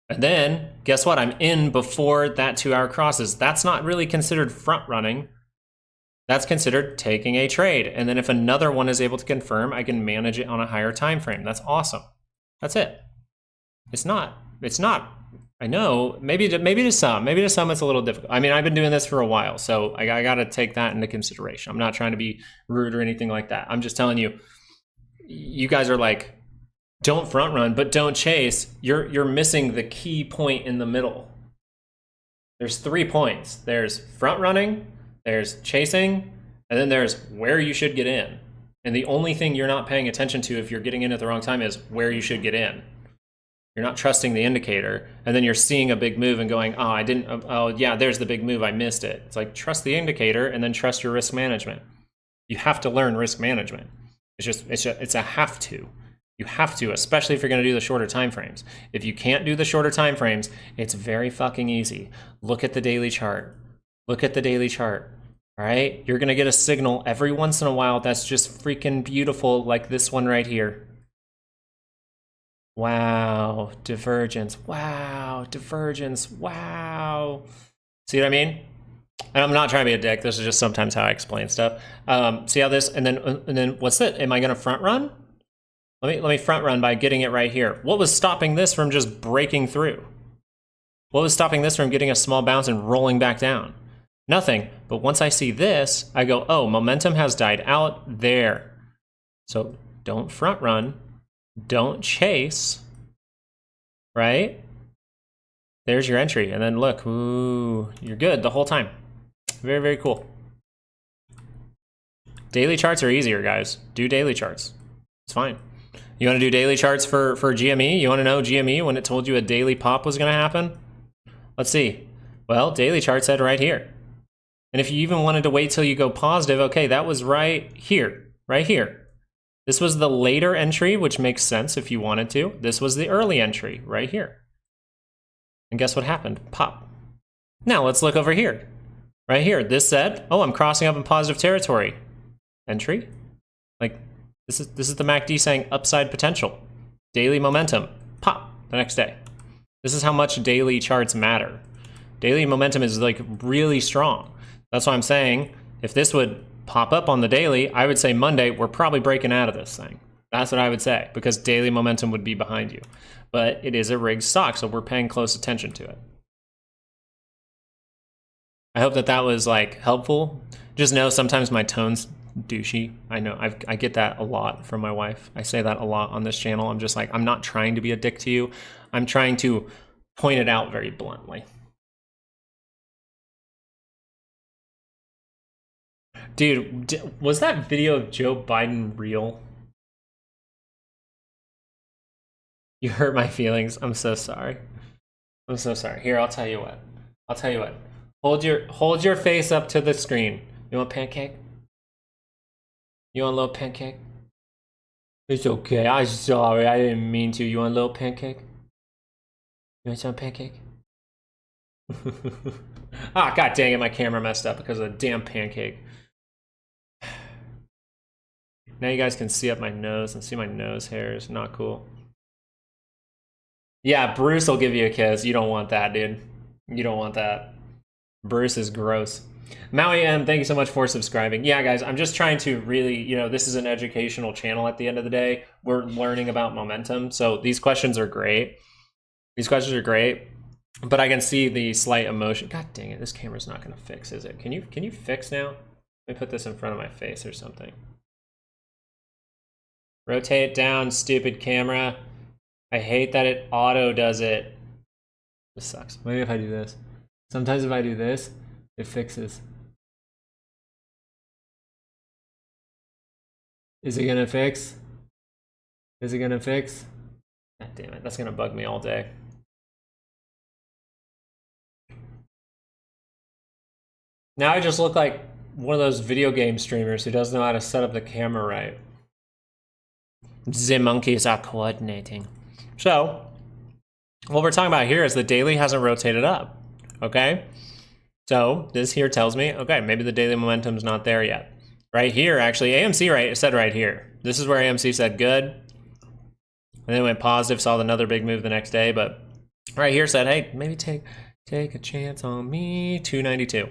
And then, guess what? I'm in before that 2 hour crosses. That's not really considered front running. That's considered taking a trade. And then if another one is able to confirm, I can manage it on a higher time frame. That's awesome. That's it. It's not. I know, maybe to some it's a little difficult. I mean, I've been doing this for a while, so I got to take that into consideration. I'm not trying to be rude or anything like that. I'm just telling you, you guys are like, don't front run, but don't chase. You're missing the key point in the middle. There's 3 points. There's front running, there's chasing, and then there's where you should get in. And the only thing you're not paying attention to if you're getting in at the wrong time is where you should get in. You're not trusting the indicator, and then you're seeing a big move and going, oh yeah, there's the big move, I missed it. It's like, trust the indicator and then trust your risk management. You have to learn risk management. It's a have to. You have to, especially if you're going to do the shorter time frames. If you can't do the shorter time frames, it's very fucking easy. Look at the daily chart. Look at the daily chart. All right? You're going to get a signal every once in a while that's just freaking beautiful, like this one right here. Wow, divergence. Wow, divergence. Wow. See what I mean? And I'm not trying to be a dick. This is just sometimes how I explain stuff. See how this, and then what's it? Am I going to front run? Let me front run by getting it right here. What was stopping this from just breaking through? What was stopping this from getting a small bounce and rolling back down? Nothing. But once I see this, I go, oh, momentum has died out there. So don't front run. Don't chase. Right? There's your entry. And then look, ooh, you're good the whole time. Very, very cool. Daily charts are easier, guys. Do daily charts. It's fine. You want to do daily charts for GME? You want to know GME when it told you a daily pop was going to happen? Let's see. Well, daily chart said right here. And if you even wanted to wait till you go positive, okay, that was right here. Right here. This was the later entry, which makes sense if you wanted to. This was the early entry right here. And guess what happened? Pop. Now let's look over here. Right here. This said, oh, I'm crossing up in positive territory. Entry. Like, this is the MACD saying upside potential. Daily momentum. Pop. The next day. This is how much daily charts matter. Daily momentum is like really strong. That's why I'm saying if this would pop up on the daily, I would say Monday, we're probably breaking out of this thing. That's what I would say, because daily momentum would be behind you. But it is a rigged stock, so we're paying close attention to it. I hope that was like helpful. Just know sometimes my tone's douchey. I know, I get that a lot from my wife. I say that a lot on this channel. I'm just like, I'm not trying to be a dick to you. I'm trying to point it out very bluntly. Dude, was that video of Joe Biden real? You hurt my feelings. I'm so sorry. I'm so sorry. Here, I'll tell you what. I'll tell you what. Hold your face up to the screen. You want pancake? You want a little pancake? It's okay. I'm sorry. I didn't mean to. You want a little pancake? You want some pancake? Ah, god dang it, my camera messed up because of the damn pancake. Now you guys can see up my nose and see my nose hairs. Not cool. Yeah, Bruce will give you a kiss. You don't want that, dude. You don't want that. Bruce is gross. Maui M, thank you so much for subscribing. Yeah, guys, I'm just trying to really, you know, this is an educational channel at the end of the day. We're learning about momentum. So these questions are great. These questions are great, but I can see the slight emotion. God dang it, this camera's not gonna fix, is it? Can you fix now? Let me put this in front of my face or something. Rotate it down, stupid camera. I hate that it auto does it. This sucks. Maybe if I do this. Sometimes if I do this, it fixes. Is it gonna fix? Is it gonna fix? God damn it, that's gonna bug me all day. Now I just look like one of those video game streamers who doesn't know how to set up the camera right. The monkeys are coordinating. So, what we're talking about here is the daily hasn't rotated up, okay? So, this here tells me, okay, maybe the daily momentum's not there yet. Right here, actually, AMC said right here. This is where AMC said good. And then went positive, saw another big move the next day, but right here said, hey, maybe take a chance on me, 292.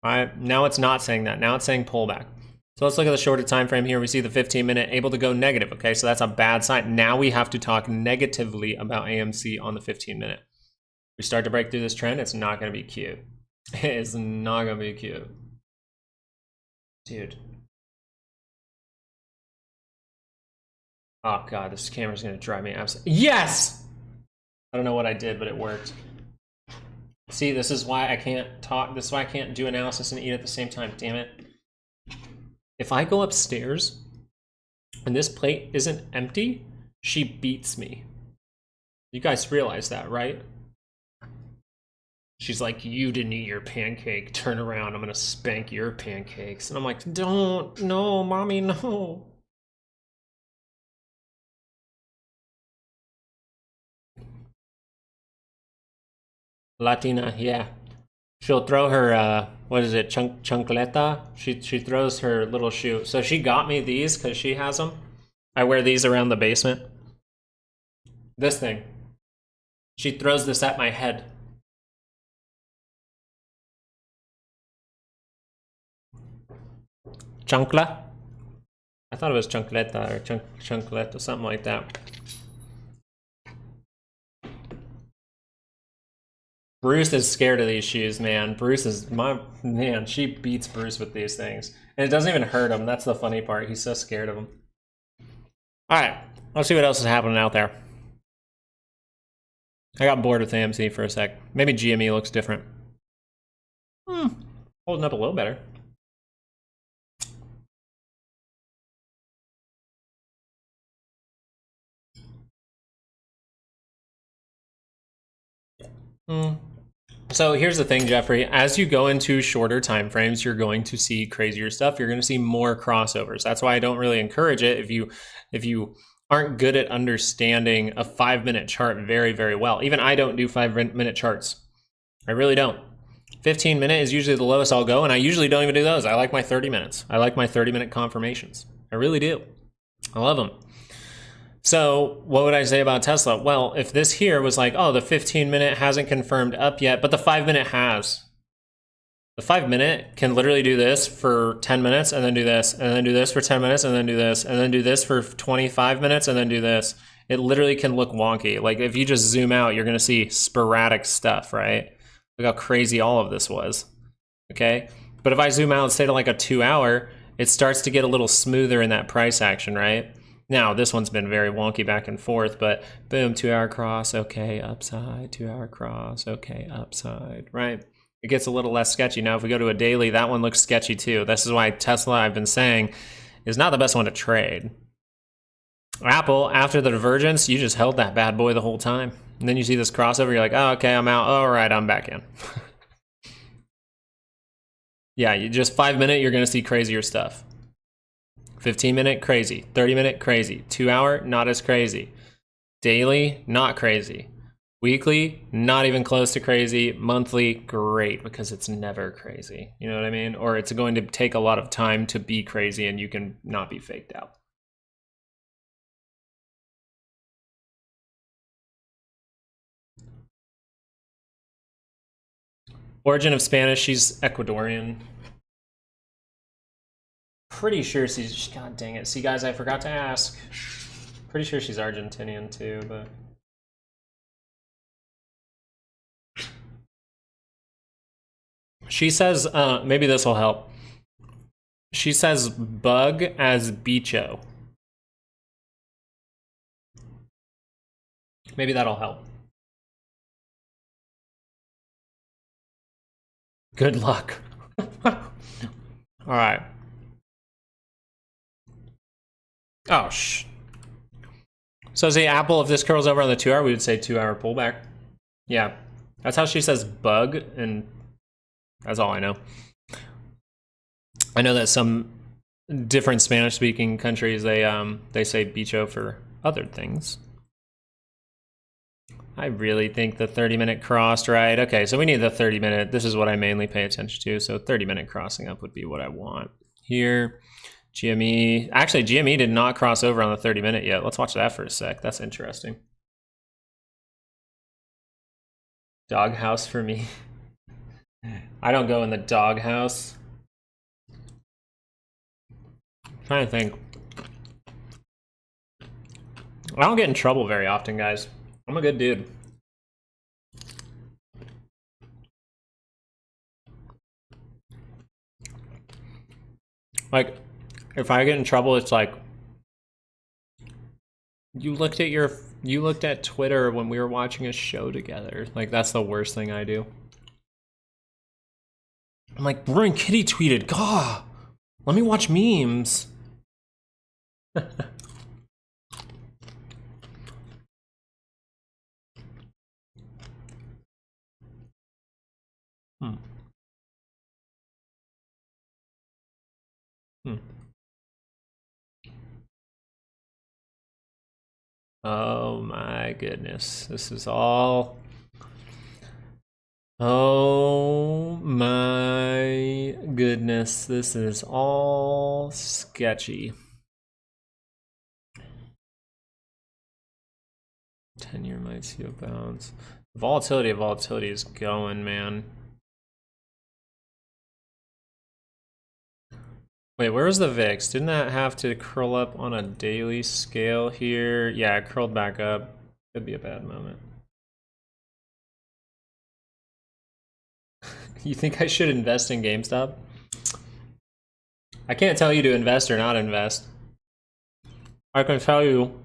All right, now it's not saying that. Now it's saying pullback. So let's look at the shorter time frame here. We see the 15-minute able to go negative. Okay, so that's a bad sign. Now we have to talk negatively about AMC on the 15-minute. We start to break through this trend. It's not going to be cute. It's not going to be cute, dude. Oh god, this camera's going to drive me absolutely. Yes. I don't know what I did, but it worked. See, this is why I can't talk. This is why I can't do analysis and eat at the same time. Damn it. If I go upstairs and this plate isn't empty, she beats me. You guys realize that, right? She's like, you didn't eat your pancake. Turn around, I'm gonna spank your pancakes. And I'm like, don't, no, mommy, no. Latina, yeah. She'll throw her, what is it, chancleta? She throws her little shoe. So she got me these because she has them. I wear these around the basement. This thing. She throws this at my head. Chancla? I thought it was chancleta or chancleta, something like that. Bruce is scared of these shoes, man. Bruce is, man, she beats Bruce with these things. And it doesn't even hurt him. That's the funny part. He's so scared of them. All right, let's see what else is happening out there. I got bored with AMC for a sec. Maybe GME looks different. Holding up a little better. So here's the thing, Jeffrey. As you go into shorter time frames, you're going to see crazier stuff. You're going to see more crossovers. That's why I don't really encourage it if you aren't good at understanding a 5-minute chart very, very well. Even I don't do 5-minute charts. I really don't. 15-minute is usually the lowest I'll go, and I usually don't even do those. I like my 30 minutes. I like my 30-minute confirmations. I really do. I love them. So what would I say about Tesla? Well, if this here was like, oh, the 15-minute hasn't confirmed up yet, but the 5-minute has. The 5-minute can literally do this for 10 minutes and then do this, and then do this for 10 minutes and then do this, and then do this for 25 minutes and then do this. It literally can look wonky. Like if you just zoom out, you're going to see sporadic stuff, right? Look how crazy all of this was, okay? But if I zoom out and say to like a 2-hour, it starts to get a little smoother in that price action, right? Now, this one's been very wonky back and forth, but boom, 2-hour cross, okay, upside, 2-hour cross, okay, upside, right? It gets a little less sketchy. Now, if we go to a daily, that one looks sketchy too. This is why Tesla, I've been saying, is not the best one to trade. Apple, after the divergence, you just held that bad boy the whole time. And then you see this crossover, you're like, oh, okay, I'm out. All right, I'm back in. Yeah, you just 5-minute, you're gonna see crazier stuff. 15-minute, crazy. 30-minute, crazy. 2-hour, not as crazy. Daily, not crazy. Weekly, not even close to crazy. Monthly, great, because it's never crazy. You know what I mean? Or it's going to take a lot of time to be crazy and you can not be faked out. Origin of Spanish, she's Ecuadorian. Pretty sure she's, god dang it. See guys, I forgot to ask. Pretty sure she's Argentinian too, but. She says, maybe this will help. She says bug as bicho. Maybe that'll help. Good luck. All right. Oh, So say Apple, if this curls over on the 2-hour, we would say 2-hour pullback. Yeah, that's how she says bug, and that's all I know. I know that some different Spanish-speaking countries, they say bicho for other things. I really think the 30-minute crossed, right? Okay, so we need the 30-minute. This is what I mainly pay attention to. So 30-minute crossing up would be what I want. Here, GME. Actually, GME did not cross over on the 30-minute yet. Let's watch that for a sec. That's interesting. Doghouse for me. I don't go in the doghouse. I'm trying to think. I don't get in trouble very often, guys. I'm a good dude. Like, if I get in trouble, it's like you looked at Twitter when we were watching a show together. Like, that's the worst thing I do. I'm like, Brian Kitty tweeted, "God, let me watch memes." Oh my goodness. This is all... Oh my goodness. This is all sketchy. 10-year might see a bounce. Volatility is going, man. Wait, where was the VIX? Didn't that have to curl up on a daily scale here? Yeah, it curled back up. Could be a bad moment. You think I should invest in GameStop? I can't tell you to invest or not invest. I can tell you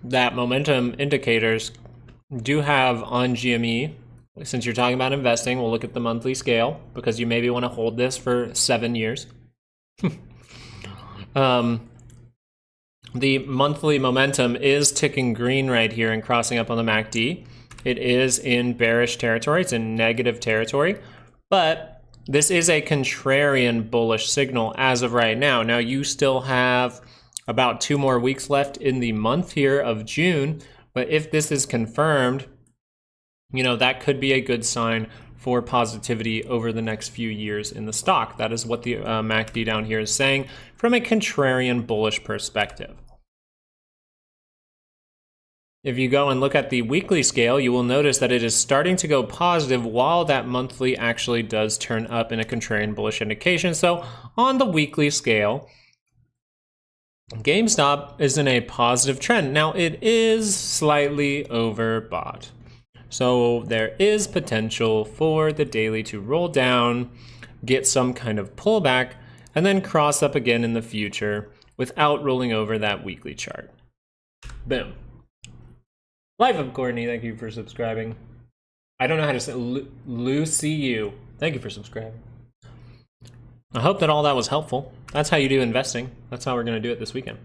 that momentum indicators do have on GME. Since you're talking about investing, we'll look at the monthly scale because you maybe want to hold this for 7 years. The monthly momentum is ticking green right here and crossing up on the MACD. It is in bearish territory. It's in negative territory. But this is a contrarian bullish signal as of right now. Now, you still have about 2 more weeks left in the month here of June. But if this is confirmed, you know, that could be a good sign for positivity over the next few years in the stock. That is what the MACD down here is saying from a contrarian bullish perspective. If you go and look at the weekly scale, you will notice that it is starting to go positive while that monthly actually does turn up in a contrarian bullish indication. So on the weekly scale, GameStop is in a positive trend. Now it is slightly overbought. So there is potential for the daily to roll down, get some kind of pullback, and then cross up again in the future without rolling over that weekly chart. Boom. Life of Courtney, thank you for subscribing. I don't know how to say Lucy U. Thank you for subscribing. I hope that all that was helpful. That's how you do investing. That's how we're going to do it this weekend.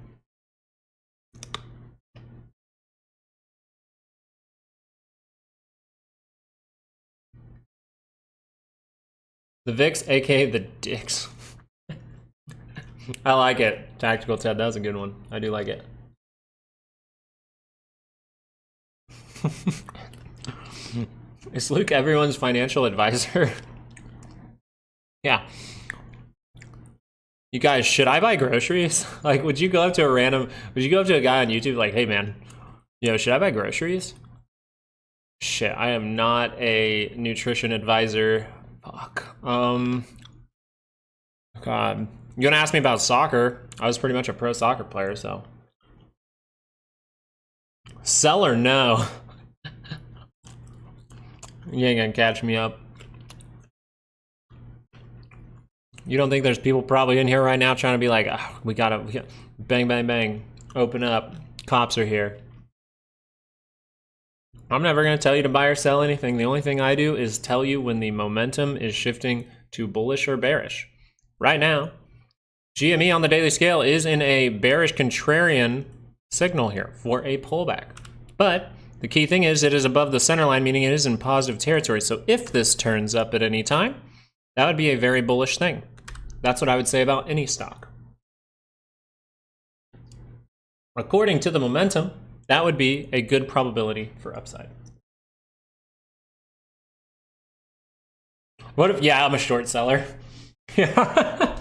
The VIX, aka the Dicks. I like it. Tactical Ted, that was a good one. I do like it. Is Luke everyone's financial advisor? Yeah. You guys, should I buy groceries? Like, would you go up to a guy on YouTube like, hey man, should I buy groceries? Shit, I am not a nutrition advisor. Fuck. God. You gonna ask me about soccer? I was pretty much a pro soccer player, so. Sell or no? You ain't gonna catch me up. You don't think there's people probably in here right now trying to be like, oh, we gotta bang, bang, bang, open up, cops are here. I'm never gonna tell you to buy or sell anything. The only thing I do is tell you when the momentum is shifting to bullish or bearish. Right now, GME on the daily scale is in a bearish contrarian signal here for a pullback. But the key thing is it is above the center line, meaning it is in positive territory. So if this turns up at any time, that would be a very bullish thing. That's what I would say about any stock. According to the momentum, that would be a good probability for upside. What if, yeah, I'm a short seller. Yeah.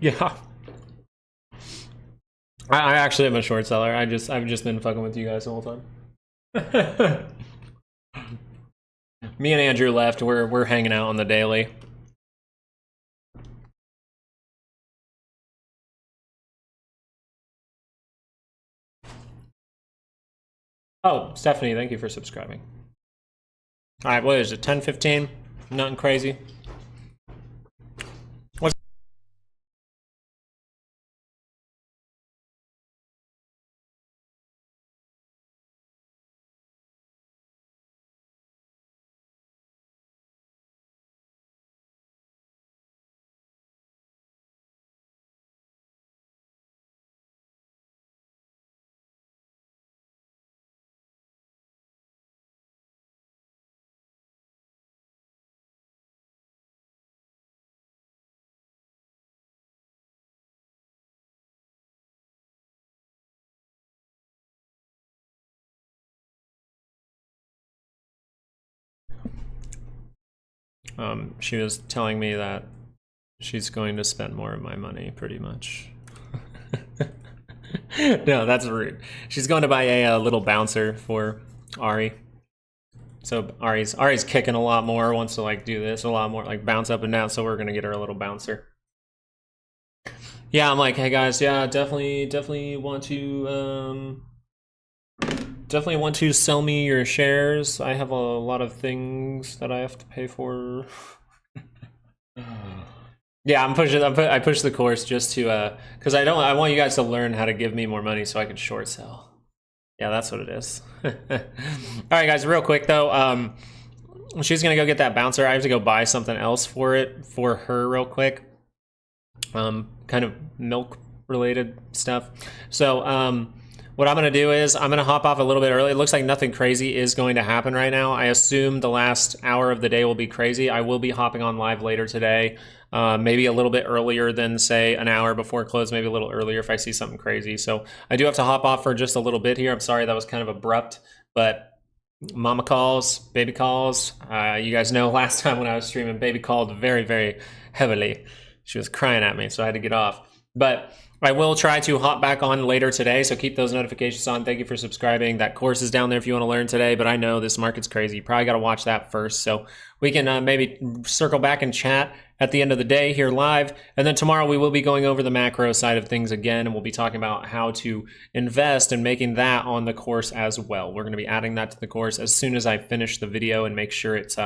Yeah. I actually am a short seller. I've just been fucking with you guys the whole time. Me and Andrew left. We're hanging out on the daily. Oh, Stephanie, thank you for subscribing. All right, what is it? 10:15? Nothing crazy. She was telling me that she's going to spend more of my money, pretty much. No, that's rude. She's going to buy a little bouncer for Ari. So Ari's kicking a lot more, wants to like do this a lot more, like bounce up and down. So we're gonna get her a little bouncer. Yeah, I'm like, hey guys, yeah, definitely want to sell me your shares. I have a lot of things that I have to pay for. Yeah, I push the course just to because I want you guys to learn how to give me more money so I can short sell. Yeah, that's what it is. All right, guys, real quick though, she's gonna go get that bouncer. I have to go buy something else for her real quick. Kind of milk related stuff. So what I'm gonna do is I'm gonna hop off a little bit early. It looks like nothing crazy is going to happen right now. I assume the last hour of the day will be crazy. I will be hopping on live later today. Maybe a little bit earlier than say an hour before close, maybe a little earlier if I see something crazy. So I do have to hop off for just a little bit here. I'm sorry that was kind of abrupt, but mama calls, baby calls. You guys know last time when I was streaming, baby called very, very heavily. She was crying at me, so I had to get off. But I will try to hop back on later today, so keep those notifications on. Thank you for subscribing. That course is down there if you want to learn today, but I know this market's crazy. You probably got to watch that first, so we can maybe circle back and chat at the end of the day here live. And then tomorrow we will be going over the macro side of things again, and we'll be talking about how to invest and making that on the course as well. We're going to be adding that to the course as soon as I finish the video and make sure it's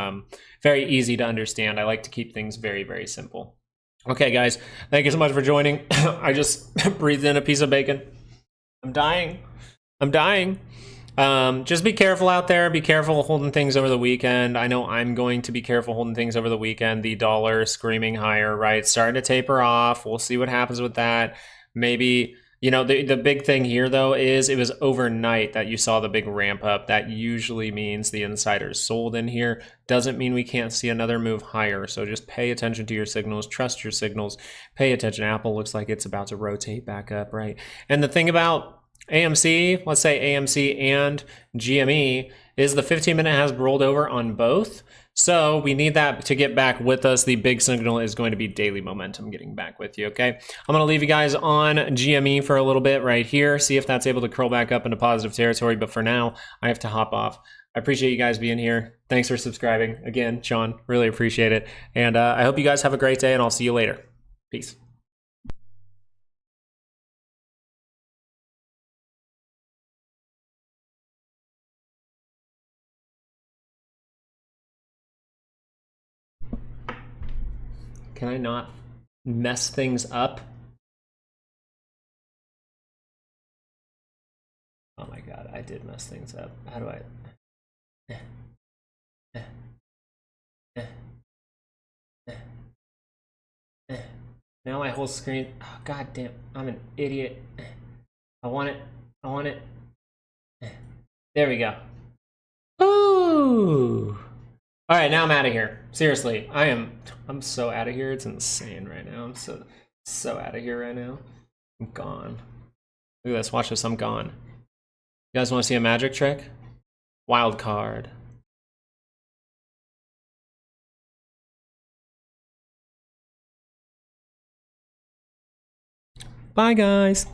very easy to understand. I like to keep things very, very simple. Okay, guys, thank you so much for joining. I just breathed in a piece of bacon. I'm dying. I'm dying. Just be careful out there. Be careful holding things over the weekend. I know I'm going to be careful holding things over the weekend. The dollar screaming higher, right? Starting to taper off. We'll see what happens with that. Maybe, you know, the big thing here, though, is it was overnight that you saw the big ramp up. That usually means the insiders sold in here. Doesn't mean we can't see another move higher. So just pay attention to your signals. Trust your signals. Pay attention. Apple looks like it's about to rotate back up, right? And the thing about AMC, let's say AMC and GME, is the 15-minute has rolled over on both. So we need that to get back with us. The big signal is going to be daily momentum getting back with you, okay? I'm going to leave you guys on GME for a little bit right here, see if that's able to curl back up into positive territory. But for now, I have to hop off. I appreciate you guys being here. Thanks for subscribing. Again, Sean, really appreciate it. And I hope you guys have a great day, and I'll see you later. Peace. Can I not mess things up? Oh my god, I did mess things up. How do I... Now my whole screen... Oh, god damn, I'm an idiot. I want it. I want it. There we go. Ooh. All right, now I'm out of here. Seriously, I'm so out of here. It's insane right now. I'm so out of here right now. I'm gone. Look at this. Watch this. I'm gone. You guys want to see a magic trick? Wild card. Bye, guys.